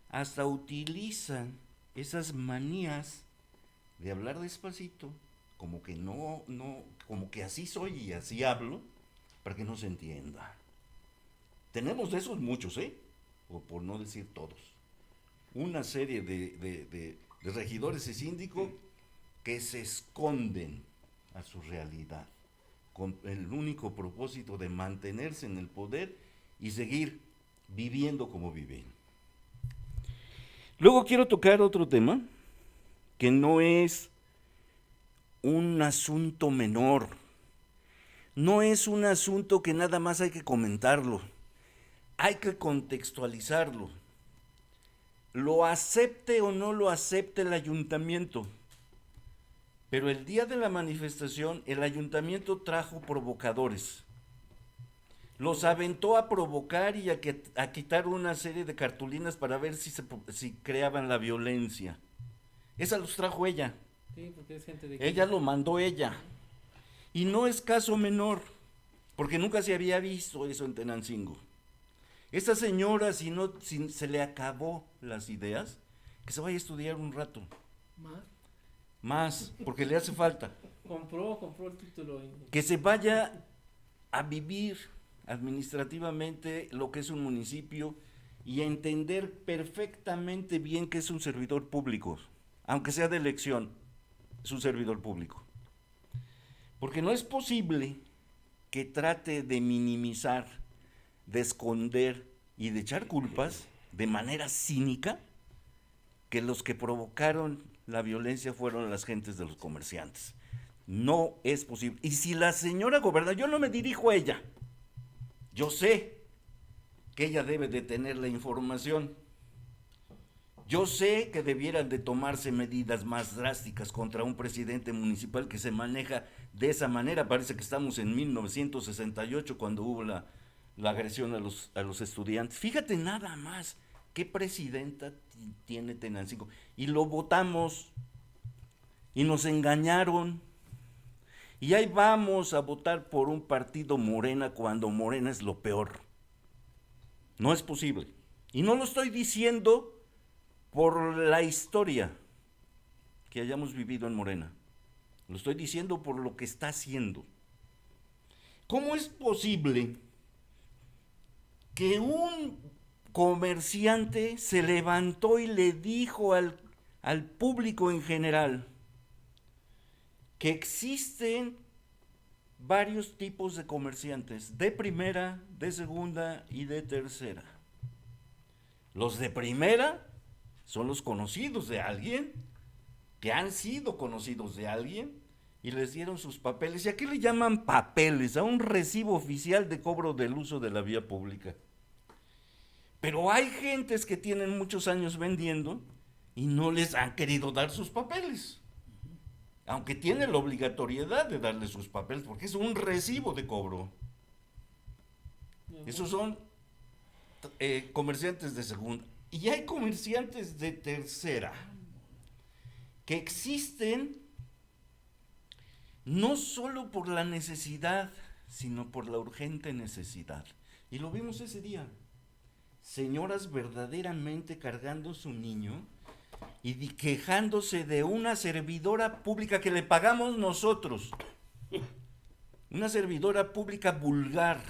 hasta utilizan esas manías de hablar despacito, como que como que así soy y así hablo, para que no se entienda. Tenemos de esos muchos, o por no decir todos. Una serie de regidores y síndicos que se esconden a su realidad, con el único propósito de mantenerse en el poder y seguir viviendo como viven. Luego quiero tocar otro tema que no es un asunto menor, no es un asunto que nada más hay que comentarlo, hay que contextualizarlo. Lo acepte o no lo acepte el ayuntamiento, pero el día de la manifestación el ayuntamiento trajo provocadores los aventó a provocar y a quitar una serie de cartulinas para ver si creaban la violencia. Esa los trajo ella. Sí, porque es gente de Ella lo mandó ella. Y no es caso menor, porque nunca se había visto eso en Tenancingo. Esta señora, si se le acabó las ideas, que se vaya a estudiar un rato. Más, porque le hace falta. Compró el título. Que se vaya a vivir administrativamente lo que es un municipio y a entender perfectamente bien que es un servidor público, aunque sea de elección, es un servidor público. Porque no es posible que trate de minimizar, de esconder y de echar culpas de manera cínica que los que provocaron la violencia fueron las gentes de los comerciantes. No es posible. Y si la señora gobernadora, yo no me dirijo a ella, yo sé que ella debe de tener la información. Yo sé que debieran de tomarse medidas más drásticas contra un presidente municipal que se maneja de esa manera. Parece que estamos en 1968 cuando hubo la agresión a los estudiantes. Fíjate nada más qué presidenta tiene Tenancingo. Y lo votamos y nos engañaron. Y ahí vamos a votar por un partido Morena cuando Morena es lo peor. No es posible. Y no lo estoy diciendo por la historia que hayamos vivido en Morena. Lo estoy diciendo por lo que está haciendo. ¿Cómo es posible que un comerciante se levantó y le dijo al público en general que existen varios tipos de comerciantes, de primera, de segunda y de tercera? Los de primera son los conocidos de alguien, que han sido conocidos de alguien, y les dieron sus papeles. ¿Y a qué le llaman papeles? A un recibo oficial de cobro del uso de la vía pública. Pero hay gentes que tienen muchos años vendiendo y no les han querido dar sus papeles. Aunque tienen la obligatoriedad de darles sus papeles, porque es un recibo de cobro. Esos son comerciantes de segunda. Y hay comerciantes de tercera que existen no solo por la necesidad, sino por la urgente necesidad. Y lo vimos ese día. Señoras verdaderamente cargando su niño y quejándose de una servidora pública que le pagamos nosotros. Una servidora pública vulgar,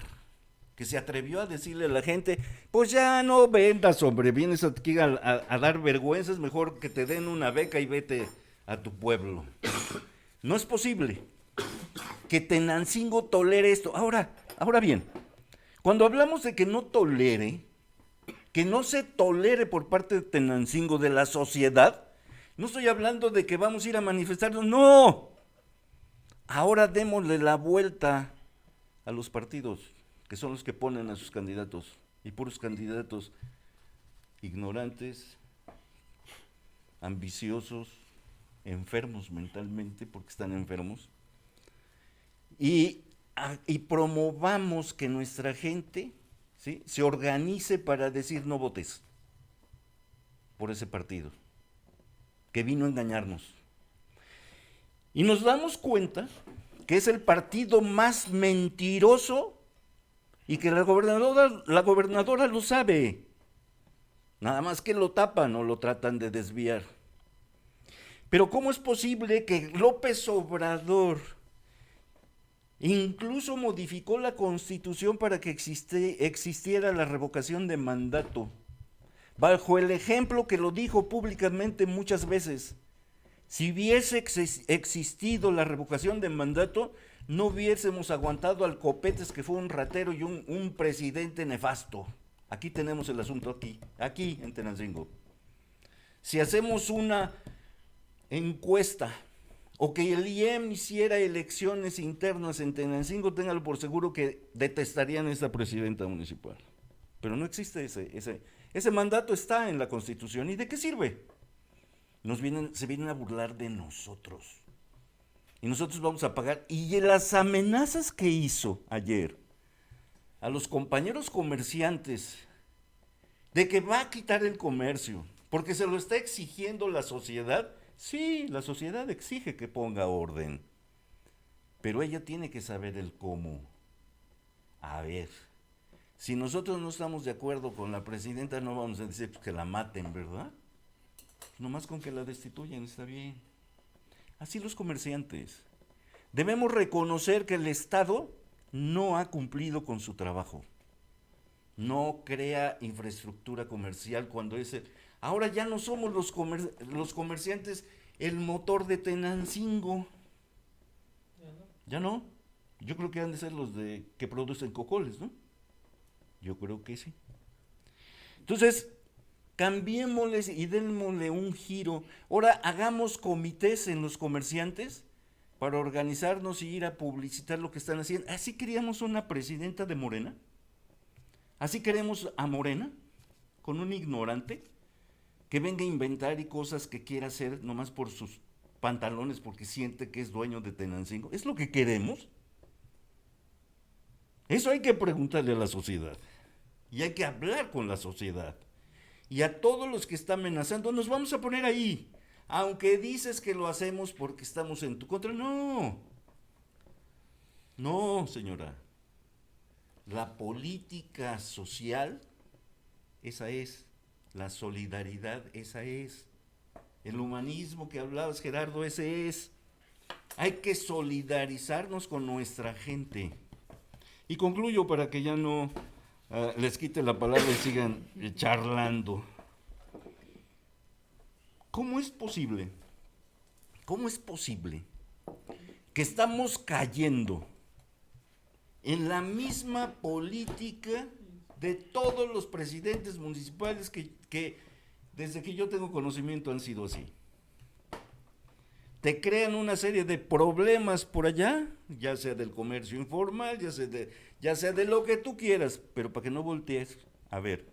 que se atrevió a decirle a la gente, pues ya no vendas, hombre, vienes aquí a dar vergüenzas, mejor que te den una beca y vete a tu pueblo. No es posible que Tenancingo tolere esto. Ahora bien, cuando hablamos de que no tolere, que no se tolere por parte de Tenancingo, de la sociedad, no estoy hablando de que vamos a ir a manifestarnos, no. Ahora démosle la vuelta a los partidos, que son los que ponen a sus candidatos, y puros candidatos ignorantes, ambiciosos, enfermos mentalmente, porque están enfermos, y promovamos que nuestra gente, ¿sí?, se organice para decir no votes por ese partido, que vino a engañarnos. Y nos damos cuenta que es el partido más mentiroso y que la gobernadora lo sabe, nada más que lo tapan o lo tratan de desviar. Pero ¿cómo es posible que López Obrador incluso modificó la Constitución para que existiera la revocación de mandato, bajo el ejemplo que lo dijo públicamente muchas veces? Si hubiese existido la revocación de mandato, no hubiésemos aguantado al Copetes, que fue un ratero y un presidente nefasto. Aquí tenemos el asunto, aquí en Tenancingo. Si hacemos una encuesta, o que el IEM hiciera elecciones internas en Tenancingo, téngalo por seguro que detestarían a esta presidenta municipal. Pero no existe ese mandato, está en la Constitución. ¿Y de qué sirve? Se vienen a burlar de nosotros. Y nosotros vamos a pagar. Y las amenazas que hizo ayer a los compañeros comerciantes de que va a quitar el comercio, porque se lo está exigiendo la sociedad. Sí, la sociedad exige que ponga orden, pero ella tiene que saber el cómo. A ver, si nosotros no estamos de acuerdo con la presidenta, no vamos a decir pues, que la maten, ¿verdad? Nomás con que la destituyan está bien. Así los comerciantes. Debemos reconocer que el Estado no ha cumplido con su trabajo. No crea infraestructura comercial cuando es el... Ahora ya no somos los comerciantes el motor de Tenancingo. Ya no. Yo creo que han de ser los que producen cocoles, ¿no? Yo creo que sí. Entonces, cambiémosles y démosle un giro. Ahora hagamos comités en los comerciantes para organizarnos y ir a publicitar lo que están haciendo. ¿Así queríamos una presidenta de Morena? ¿Así queremos a Morena? ¿Con un ignorante que venga a inventar y cosas que quiera hacer nomás por sus pantalones porque siente que es dueño de Tenancingo? ¿Es lo que queremos? Eso hay que preguntarle a la sociedad. Y hay que hablar con la sociedad. Y a todos los que están amenazando, nos vamos a poner ahí. Aunque dices que lo hacemos porque estamos en tu contra. No. No, señora. La política social, esa es. La solidaridad, esa es. El humanismo que hablabas, Gerardo, ese es. Hay que solidarizarnos con nuestra gente. Y concluyo para que ya no les quite la palabra y sigan charlando. ¿Cómo es posible? ¿Cómo es posible que estamos cayendo en la misma política de todos los presidentes municipales que desde que yo tengo conocimiento han sido así? Te crean una serie de problemas por allá, ya sea del comercio informal, ya sea de lo que tú quieras, pero para que no voltees a ver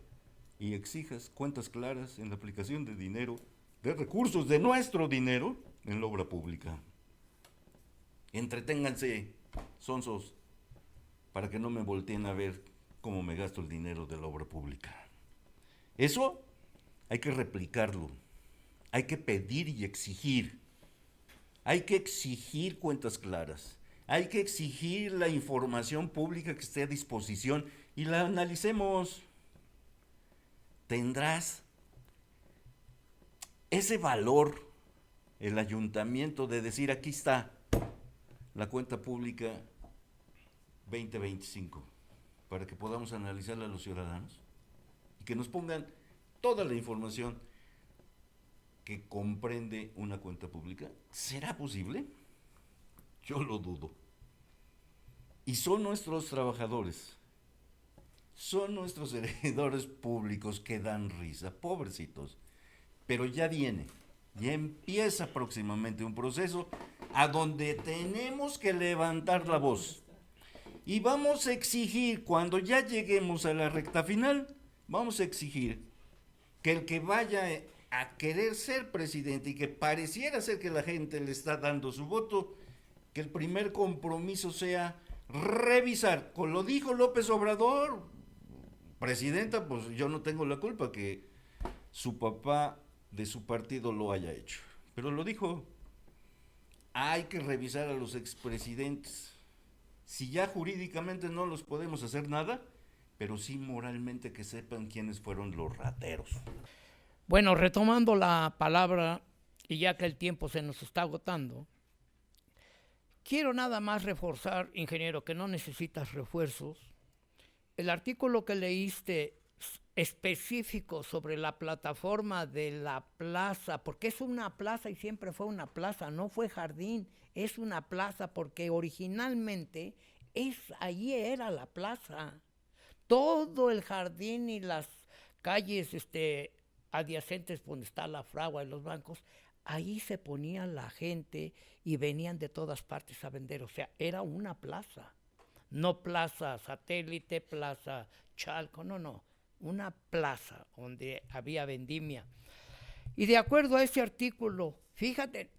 y exijas cuentas claras en la aplicación de dinero, de recursos, de nuestro dinero, en la obra pública. Entreténganse, sonsos, para que no me volteen a ver cómo me gasto el dinero de la obra pública. Eso hay que replicarlo, hay que pedir y exigir. Hay que exigir cuentas claras, hay que exigir la información pública que esté a disposición y la analicemos. Tendrás ese valor, el ayuntamiento, de decir aquí está la cuenta pública 2025, para que podamos analizarla a los ciudadanos y que nos pongan toda la información que comprende una cuenta pública. ¿Será posible? Yo lo dudo. Y son nuestros trabajadores, son nuestros servidores públicos que dan risa, pobrecitos. Pero ya viene, ya empieza próximamente un proceso a donde tenemos que levantar la voz. Y vamos a exigir, cuando ya lleguemos a la recta final, vamos a exigir que el que vaya a querer ser presidente y que pareciera ser que la gente le está dando su voto, que el primer compromiso sea revisar, como lo dijo López Obrador, presidenta, pues yo no tengo la culpa que su papá de su partido lo haya hecho, pero lo dijo, hay que revisar a los expresidentes, si ya jurídicamente no los podemos hacer nada, pero sí moralmente que sepan quiénes fueron los rateros. Bueno, retomando la palabra, y ya que el tiempo se nos está agotando, quiero nada más reforzar, ingeniero, que no necesitas refuerzos. El artículo que leíste específico sobre la plataforma de la plaza, porque es una plaza y siempre fue una plaza, no fue jardín, es una plaza porque originalmente allí era la plaza. Todo el jardín y las calles adyacentes donde está la fragua y los bancos, ahí se ponía la gente y venían de todas partes a vender. O sea, era una plaza, no plaza satélite, plaza Chalco, no, una plaza donde había vendimia. Y de acuerdo a ese artículo, fíjate,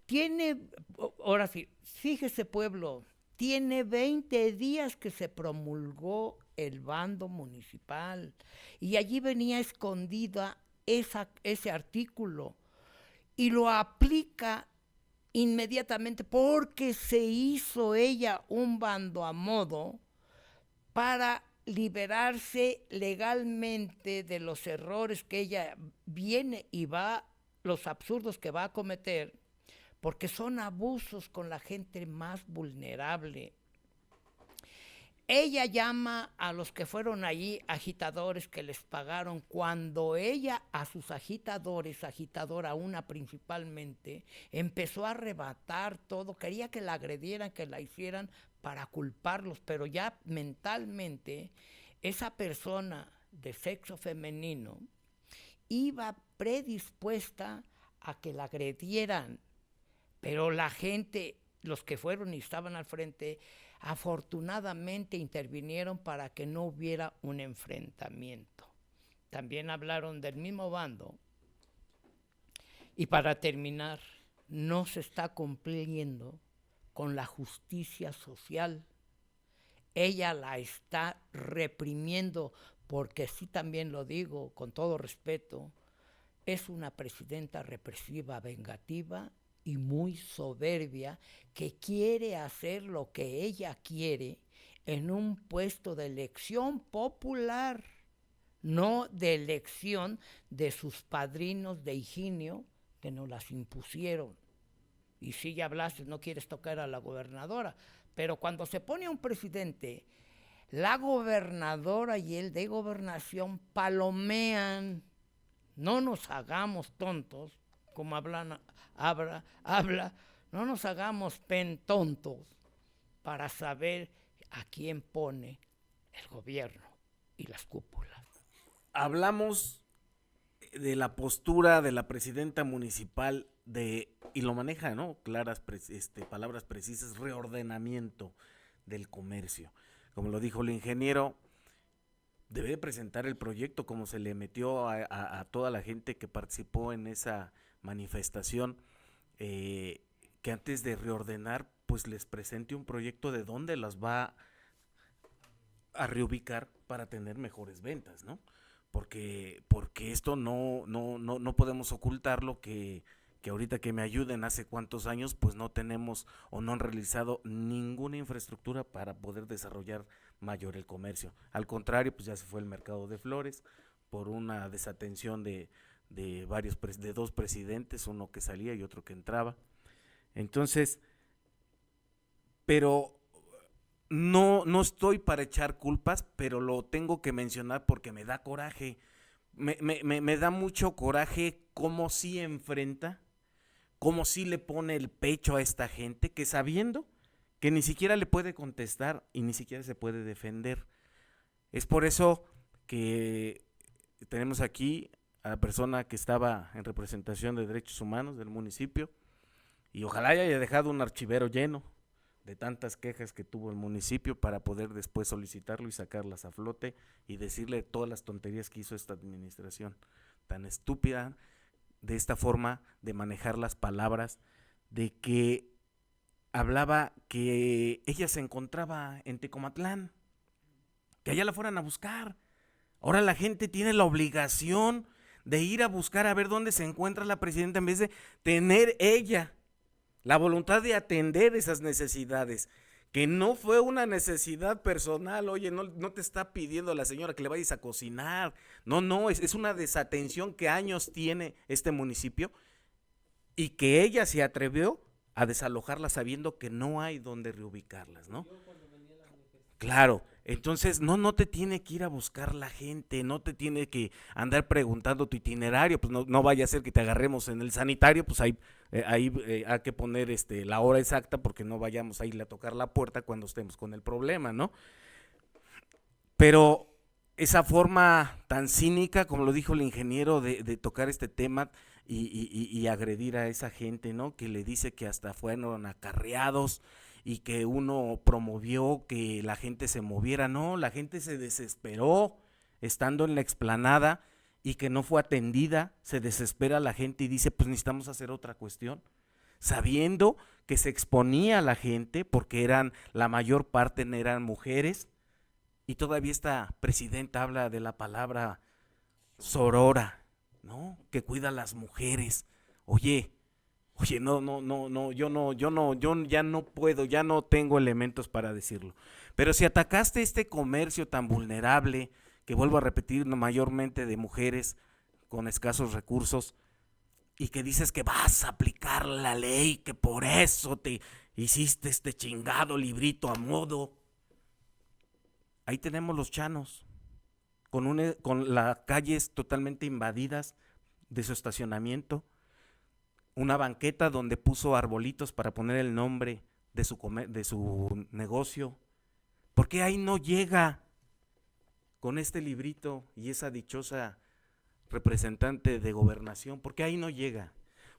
fíjese pueblo, tiene 20 días que se promulgó el bando municipal. Y allí venía escondida ese artículo y lo aplica inmediatamente porque se hizo ella un bando a modo para liberarse legalmente de los errores que ella viene y va, los absurdos que va a cometer, porque son abusos con la gente más vulnerable. Ella llama a los que fueron allí agitadores que les pagaron, cuando ella a sus agitadores, agitadora una principalmente, empezó a arrebatar todo, quería que la agredieran, que la hicieran para culparlos, pero ya mentalmente esa persona de sexo femenino iba predispuesta a que la agredieran, pero la gente, los que fueron y estaban al frente, afortunadamente intervinieron para que no hubiera un enfrentamiento. También hablaron del mismo bando. Y para terminar, no se está cumpliendo con la justicia social. Ella la está reprimiendo, porque sí, también lo digo con todo respeto, es una presidenta represiva, vengativa y muy soberbia, que quiere hacer lo que ella quiere en un puesto de elección popular, no de elección de sus padrinos de Higinio, que nos las impusieron. Y si ya hablaste, no quieres tocar a la gobernadora, pero cuando se pone a un presidente, la gobernadora y el de gobernación palomean. No nos hagamos tontos, como habla, no nos hagamos tontos para saber a quién pone el gobierno y las cúpulas. Hablamos de la postura de la presidenta municipal y lo maneja, ¿no? Claras, palabras precisas, reordenamiento del comercio. Como lo dijo el ingeniero, debe presentar el proyecto como se le metió a toda la gente que participó en esa manifestación, que antes de reordenar, pues les presente un proyecto de dónde las va a reubicar para tener mejores ventas, ¿no? Porque esto no podemos ocultarlo, que ahorita que me ayuden, hace cuántos años pues no tenemos o no han realizado ninguna infraestructura para poder desarrollar mayor el comercio. Al contrario, pues ya se fue el mercado de flores por una desatención de dos presidentes, uno que salía y otro que entraba. Entonces, pero no estoy para echar culpas, pero lo tengo que mencionar porque me da coraje. Me da mucho coraje cómo sí enfrenta, cómo sí le pone el pecho a esta gente, que sabiendo que ni siquiera le puede contestar y ni siquiera se puede defender. Es por eso que tenemos aquí a la persona que estaba en representación de derechos humanos del municipio, y ojalá haya dejado un archivero lleno de tantas quejas que tuvo el municipio para poder después solicitarlo y sacarlas a flote y decirle todas las tonterías que hizo esta administración tan estúpida, de esta forma de manejar las palabras, de que hablaba que ella se encontraba en Tecomatlán, que allá la fueran a buscar. Ahora la gente tiene la obligación de ir a buscar a ver dónde se encuentra la presidenta, en vez de tener ella la voluntad de atender esas necesidades, que no fue una necesidad personal. Oye, no te está pidiendo la señora que le vayas a cocinar, no, es una desatención que años tiene este municipio, y que ella se atrevió a desalojarlas sabiendo que no hay donde reubicarlas, ¿no? Claro, entonces no te tiene que ir a buscar la gente, no te tiene que andar preguntando tu itinerario, pues no vaya a ser que te agarremos en el sanitario, pues ahí hay que poner la hora exacta, porque no vayamos a irle a tocar la puerta cuando estemos con el problema, ¿no? Pero esa forma tan cínica, como lo dijo el ingeniero, de tocar este tema y agredir a esa gente, ¿no? Que le dice que hasta fueron acarreados y que uno promovió que la gente se moviera. No, la gente se desesperó estando en la explanada y que no fue atendida. Se desespera la gente y dice, pues necesitamos hacer otra cuestión, sabiendo que se exponía a la gente, porque la mayor parte eran mujeres, Y todavía esta presidenta habla de la palabra sorora, ¿no? Que cuida a las mujeres. Oye, no, yo ya no puedo, ya no tengo elementos para decirlo. Pero si atacaste este comercio tan vulnerable, que vuelvo a repetir, mayormente de mujeres con escasos recursos, y que dices que vas a aplicar la ley, que por eso te hiciste este chingado librito a modo. Ahí tenemos los chanos, con las calles totalmente invadidas de su estacionamiento, una banqueta donde puso arbolitos para poner el nombre de su negocio. ¿Por qué ahí no llega con este librito y esa dichosa representante de gobernación? ¿Por qué ahí no llega?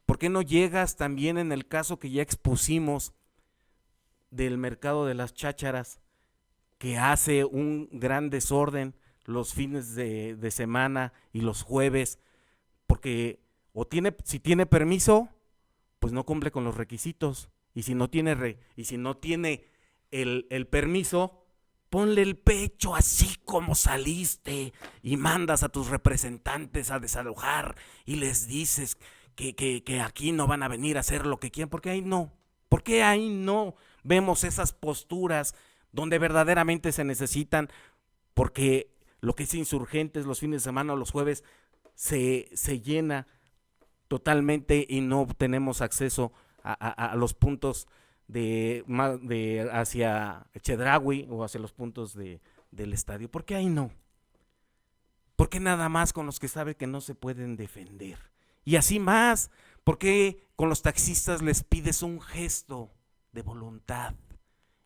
¿Por qué no llegas también en el caso que ya expusimos del mercado de las chácharas, que hace un gran desorden los fines de semana y los jueves? Porque si tiene permiso, pues no cumple con los requisitos, y si no tiene el permiso, ponle el pecho así como saliste y mandas a tus representantes a desalojar y les dices que aquí no van a venir a hacer lo que quieran. ¿Por qué ahí no vemos esas posturas donde verdaderamente se necesitan? Porque lo que es Insurgentes los fines de semana o los jueves se llena totalmente y no tenemos acceso a los puntos hacia Chedraui o hacia los puntos del estadio. ¿Por qué ahí no? ¿Por qué nada más con los que sabe que no se pueden defender? Y así más, ¿por qué con los taxistas les pides un gesto de voluntad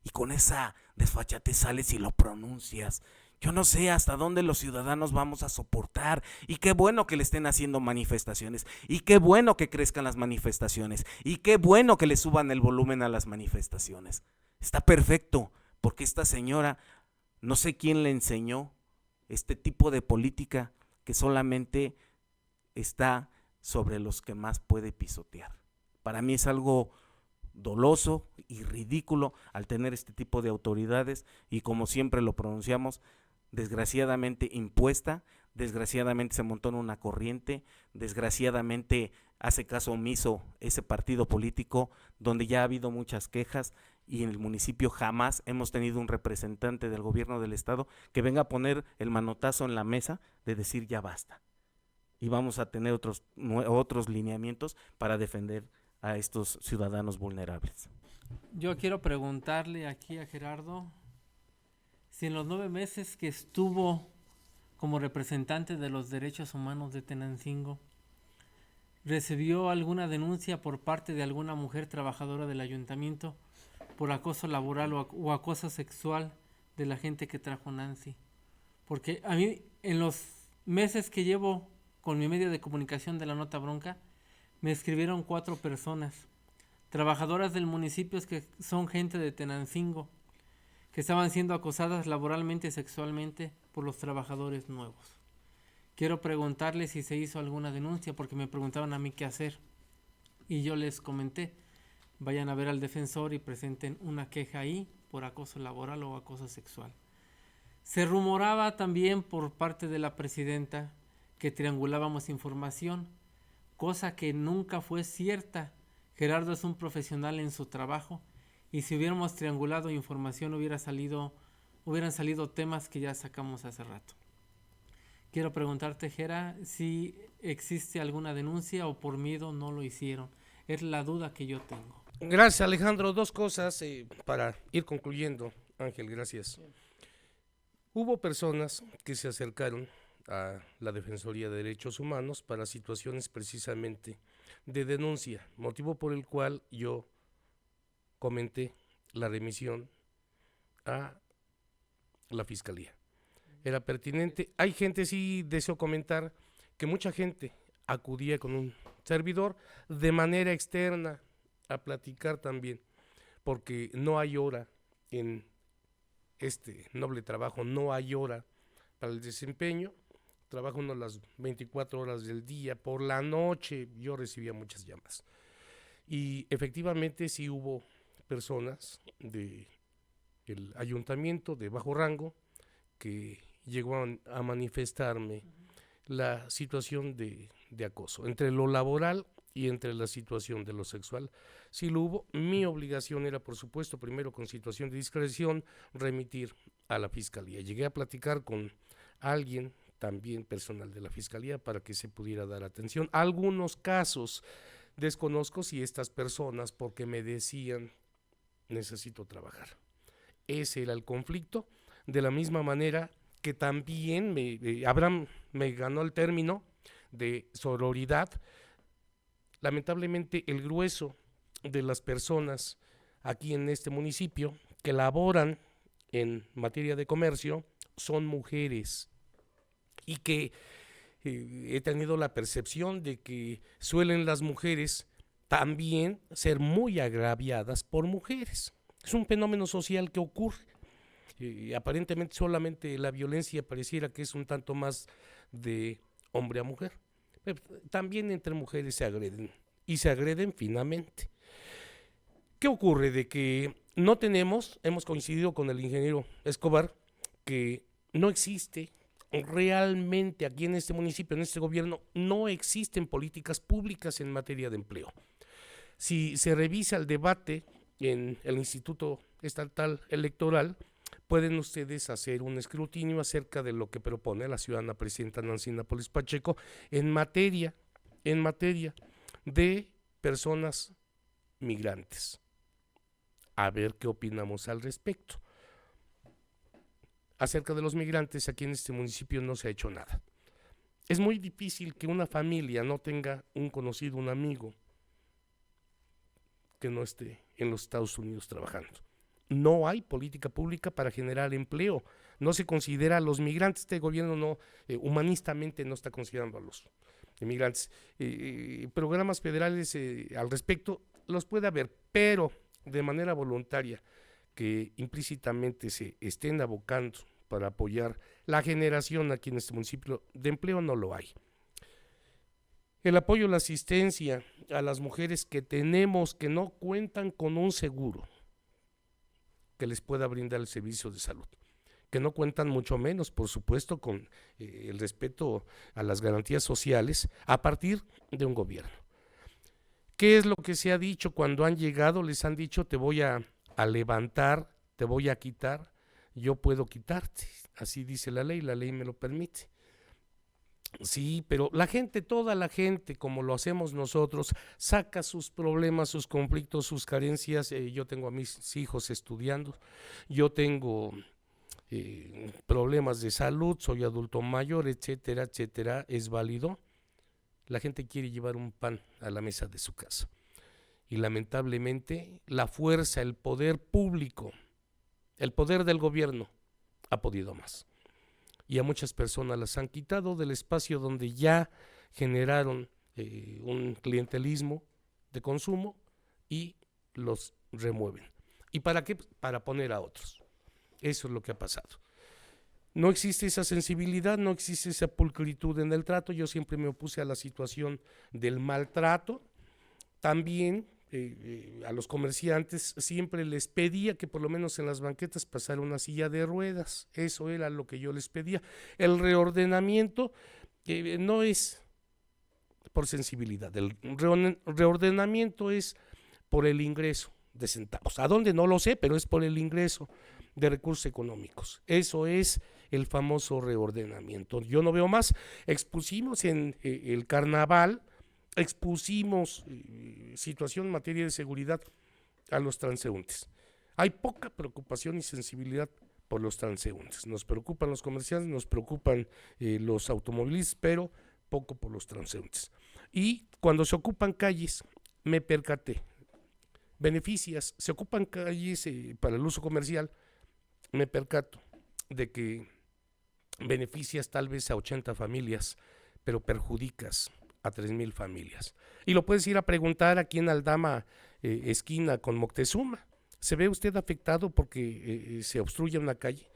y con esa desfachatez sales y lo pronuncias? Yo no sé hasta dónde los ciudadanos vamos a soportar, y qué bueno que le estén haciendo manifestaciones, y qué bueno que crezcan las manifestaciones, y qué bueno que le suban el volumen a las manifestaciones. Está perfecto, porque esta señora, no sé quién le enseñó este tipo de política que solamente está sobre los que más puede pisotear. Para mí es algo doloso y ridículo al tener este tipo de autoridades, y como siempre lo pronunciamos, desgraciadamente impuesta, desgraciadamente se montó en una corriente, desgraciadamente hace caso omiso ese partido político, donde ya ha habido muchas quejas, y en el municipio jamás hemos tenido un representante del gobierno del estado que venga a poner el manotazo en la mesa de decir ya basta, y vamos a tener otros lineamientos para defender a estos ciudadanos vulnerables. Yo quiero preguntarle aquí a Gerardo si en los 9 meses que estuvo como representante de los derechos humanos de Tenancingo, recibió alguna denuncia por parte de alguna mujer trabajadora del ayuntamiento por acoso laboral o acoso sexual de la gente que trajo Nancy. Porque a mí, en los meses que llevo con mi medio de comunicación de La Nota Bronca, me escribieron 4 personas, trabajadoras del municipio que son gente de Tenancingo, que estaban siendo acosadas laboralmente y sexualmente por los trabajadores nuevos. Quiero preguntarles si se hizo alguna denuncia, porque me preguntaban a mí qué hacer. Y yo les comenté, vayan a ver al defensor y presenten una queja ahí por acoso laboral o acoso sexual. Se rumoraba también por parte de la presidenta que triangulábamos información, cosa que nunca fue cierta. Gerardo es un profesional en su trabajo, y si hubiéramos triangulado información hubieran salido temas que ya sacamos hace rato. Quiero preguntarte, Gera, si existe alguna denuncia o por miedo no lo hicieron. Es la duda que yo tengo. Gracias, Alejandro. 2 cosas para ir concluyendo. Ángel, gracias. Hubo personas que se acercaron a la Defensoría de Derechos Humanos para situaciones precisamente de denuncia, motivo por el cual yo comenté la remisión a la Fiscalía. Era pertinente. Hay gente, sí deseo comentar, que mucha gente acudía con un servidor de manera externa a platicar también, porque no hay hora en este noble trabajo, no hay hora para el desempeño. Trabajo uno las 24 horas del día, por la noche yo recibía muchas llamadas. Y efectivamente sí hubo personas del ayuntamiento de bajo rango que llegó a manifestarme la situación de acoso, entre lo laboral y entre la situación de lo sexual. Si lo hubo, mi obligación era, por supuesto, primero con situación de discreción, remitir a la Fiscalía. Llegué a platicar con alguien, también personal de la Fiscalía, para que se pudiera dar atención. Algunos casos desconozco si estas personas, porque me decían, necesito trabajar. Ese era el conflicto, de la misma manera que también Abraham me ganó el término de sororidad. Lamentablemente el grueso de las personas aquí en este municipio que laboran en materia de comercio son mujeres, y que he tenido la percepción de que suelen las mujeres también ser muy agraviadas por mujeres. Es un fenómeno social que ocurre. Aparentemente solamente la violencia pareciera que es un tanto más de hombre a mujer. También entre mujeres se agreden, y se agreden finamente. ¿Qué ocurre? De que no tenemos, hemos coincidido con el ingeniero Escobar, que no existe realmente aquí en este municipio, en este gobierno, no existen políticas públicas en materia de empleo. Si se revisa el debate en el Instituto Estatal Electoral, pueden ustedes hacer un escrutinio acerca de lo que propone la ciudadana presidenta Nancy Nápoles Pacheco en materia de personas migrantes. A ver qué opinamos al respecto. Acerca de los migrantes, aquí en este municipio no se ha hecho nada. Es muy difícil que una familia no tenga un conocido, un amigo, que no esté en los Estados Unidos trabajando. No hay política pública para generar empleo. No se considera a los migrantes. Este gobierno no, humanistamente no está considerando a los inmigrantes. Programas federales al respecto los puede haber, pero de manera voluntaria, que implícitamente se estén abocando para apoyar la generación aquí en este municipio de empleo, no lo hay. El apoyo, la asistencia a las mujeres que tenemos que no cuentan con un seguro que les pueda brindar el servicio de salud, que no cuentan mucho menos, por supuesto, con el respeto a las garantías sociales a partir de un gobierno. ¿Qué es lo que se ha dicho cuando han llegado? Les han dicho: te voy a levantar, te voy a quitar, yo puedo quitarte. Así dice la ley me lo permite. Sí, pero la gente, toda la gente, como lo hacemos nosotros, saca sus problemas, sus conflictos, sus carencias. Yo tengo a mis hijos estudiando, yo tengo problemas de salud, soy adulto mayor, etcétera, etcétera. Es válido. La gente quiere llevar un pan a la mesa de su casa. Y lamentablemente la fuerza, el poder público, el poder del gobierno ha podido más. Y a muchas personas las han quitado del espacio donde ya generaron un clientelismo de consumo, y los remueven. ¿Y para qué? Para poner a otros. Eso es lo que ha pasado. No existe esa sensibilidad, no existe esa pulcritud en el trato. Yo siempre me opuse a la situación del maltrato. También a los comerciantes siempre les pedía que por lo menos en las banquetas pasara una silla de ruedas. Eso era lo que yo les pedía. El reordenamiento no es por sensibilidad, el reordenamiento es por el ingreso de centavos. ¿A dónde? No lo sé, pero es por el ingreso de recursos económicos. Eso es el famoso reordenamiento. Yo no veo más. Expusimos en el carnaval, expusimos situación en materia de seguridad a los transeúntes. Hay poca preocupación y sensibilidad por los transeúntes. Nos preocupan los comerciantes, nos preocupan los automovilistas, pero poco por los transeúntes. Y cuando se ocupan calles, me percaté, beneficias, se ocupan calles para el uso comercial, me percato de que beneficias tal vez a 80 familias, pero perjudicas a 3,000 familias. Y lo puedes ir a preguntar aquí en Aldama, esquina con Moctezuma. ¿Se ve usted afectado porque se obstruye una calle?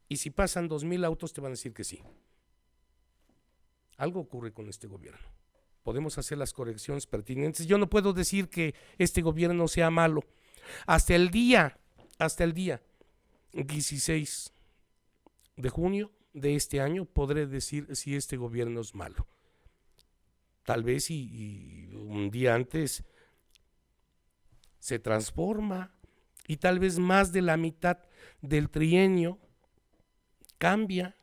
Y si pasan 2,000 autos te van a decir que sí. Algo ocurre con este gobierno. Podemos hacer las correcciones pertinentes. Yo no puedo decir que este gobierno sea malo. Hasta el día 16 de junio de este año podré decir si este gobierno es malo. Tal vez y un día antes se transforma y tal vez más de la mitad del trienio cambia.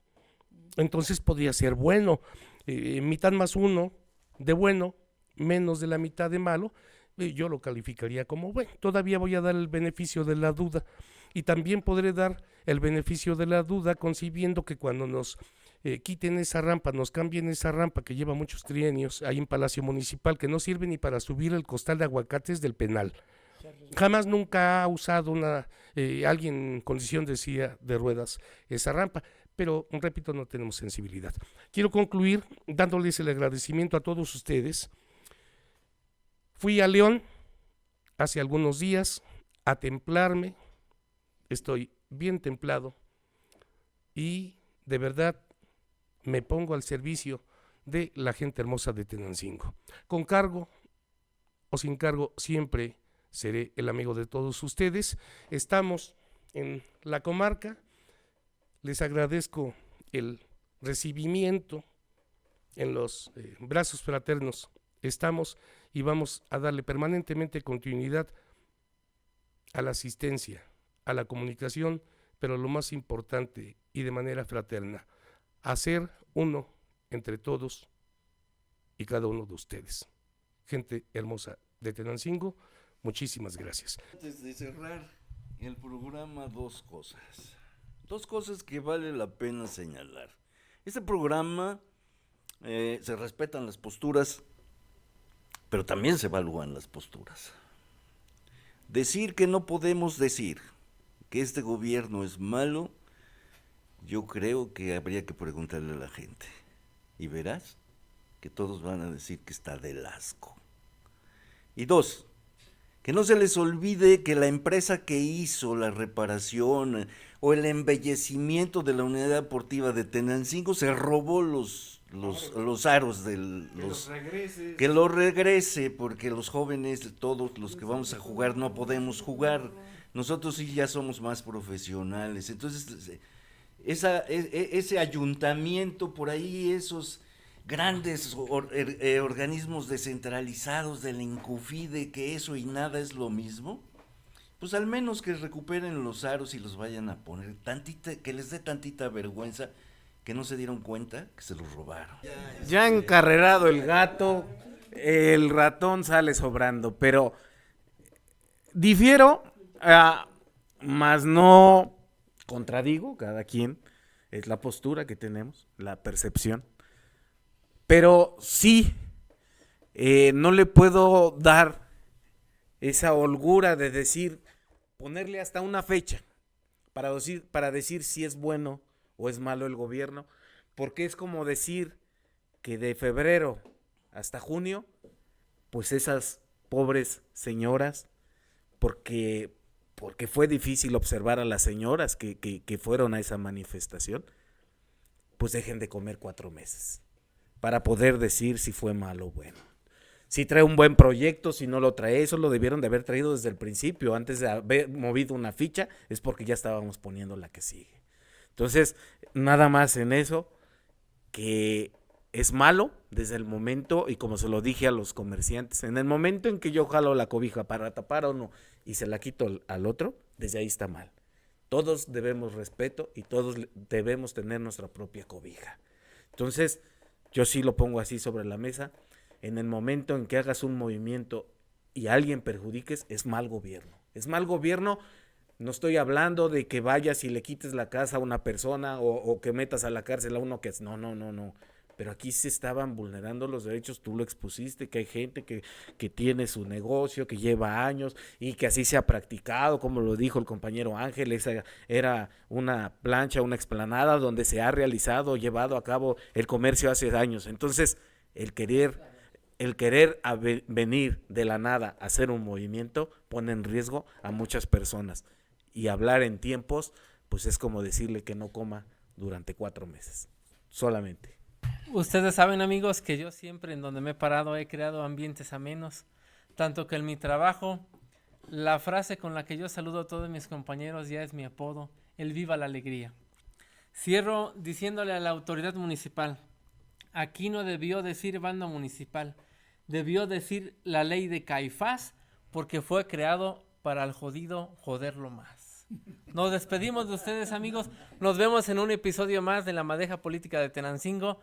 Entonces podría ser bueno. Mitad más uno de bueno, menos de la mitad de malo, yo lo calificaría como bueno. Todavía voy a dar el beneficio de la duda y también podré dar el beneficio de la duda concibiendo que cuando nos quiten esa rampa, nos cambien esa rampa que lleva muchos trienios ahí en Palacio Municipal, que no sirve ni para subir el costal de aguacates del penal. Jamás nunca ha usado alguien en condición de silla de ruedas esa rampa, pero repito, no tenemos sensibilidad. Quiero concluir dándoles el agradecimiento a todos ustedes. Fui a León hace algunos días a templarme, estoy bien templado y de verdad me pongo al servicio de la gente hermosa de Tenancingo. Con cargo o sin cargo, siempre seré el amigo de todos ustedes. Estamos en la comarca. Les agradezco el recibimiento en los brazos fraternos. Estamos y vamos a darle permanentemente continuidad a la asistencia, a la comunicación, pero lo más importante y de manera fraterna, hacer uno entre todos y cada uno de ustedes. Gente hermosa de Tenancingo, muchísimas gracias. Antes de cerrar el programa, dos cosas que vale la pena señalar. Este programa se respetan las posturas, pero también se evalúan las posturas. Decir que no podemos decir que este gobierno es malo, yo creo que habría que preguntarle a la gente. Y verás que todos van a decir que está del asco. Y dos, que no se les olvide que la empresa que hizo la reparación o el embellecimiento de la unidad deportiva de Tenancingo se robó los aros que lo regrese, porque los jóvenes, todos los que vamos a jugar, no podemos jugar. Nosotros sí ya somos más profesionales. Entonces, ese ayuntamiento por ahí, esos grandes organismos descentralizados del Incufide, que eso y nada es lo mismo, pues al menos que recuperen los aros y los vayan a poner que les dé tantita vergüenza que no se dieron cuenta que se los robaron. Ya encarrerado el gato, el ratón sale sobrando, pero difiero, más no contradigo, cada quien es la postura que tenemos, la percepción, pero sí, no le puedo dar esa holgura de decir, ponerle hasta una fecha para decir si es bueno o es malo el gobierno, porque es como decir que de febrero hasta junio, pues esas pobres señoras, porque fue difícil observar a las señoras que fueron a esa manifestación, pues dejen de comer 4 meses, para poder decir si fue malo o bueno. Si trae un buen proyecto, si no lo trae, eso lo debieron de haber traído desde el principio, antes de haber movido una ficha, es porque ya estábamos poniendo la que sigue. Entonces, nada más en eso, que es malo desde el momento, y como se lo dije a los comerciantes, en el momento en que yo jalo la cobija para tapar a uno y se la quito al otro, desde ahí está mal. Todos debemos respeto y todos debemos tener nuestra propia cobija. Entonces, yo sí lo pongo así sobre la mesa. En el momento en que hagas un movimiento y a alguien perjudiques, es mal gobierno. Es mal gobierno, no estoy hablando de que vayas y le quites la casa a una persona o que metas a la cárcel a uno que es... No. Pero aquí se estaban vulnerando los derechos, tú lo expusiste, que hay gente que tiene su negocio, que lleva años y que así se ha practicado, como lo dijo el compañero Ángel, esa era una plancha, una explanada donde se ha realizado, llevado a cabo el comercio hace años. Entonces, el querer venir de la nada a hacer un movimiento pone en riesgo a muchas personas. Y hablar en tiempos, pues es como decirle que no coma durante 4 meses, solamente. Ustedes saben, amigos, que yo siempre en donde me he parado he creado ambientes amenos, tanto que en mi trabajo la frase con la que yo saludo a todos mis compañeros ya es mi apodo, el viva la alegría. Cierro diciéndole a la autoridad municipal, aquí no debió decir bando municipal, debió decir la ley de Caifás, porque fue creado para el jodido joderlo más. Nos despedimos de ustedes, amigos. Nos vemos en un episodio más de La Madeja Política de Tenancingo.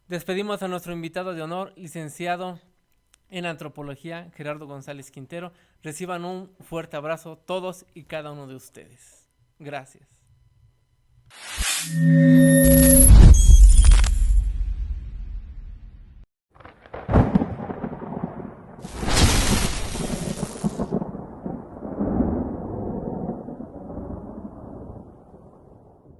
Despedimos a nuestro invitado de honor, licenciado en Antropología, Gerardo González Quintero. Reciban un fuerte abrazo todos y cada uno de ustedes. Gracias.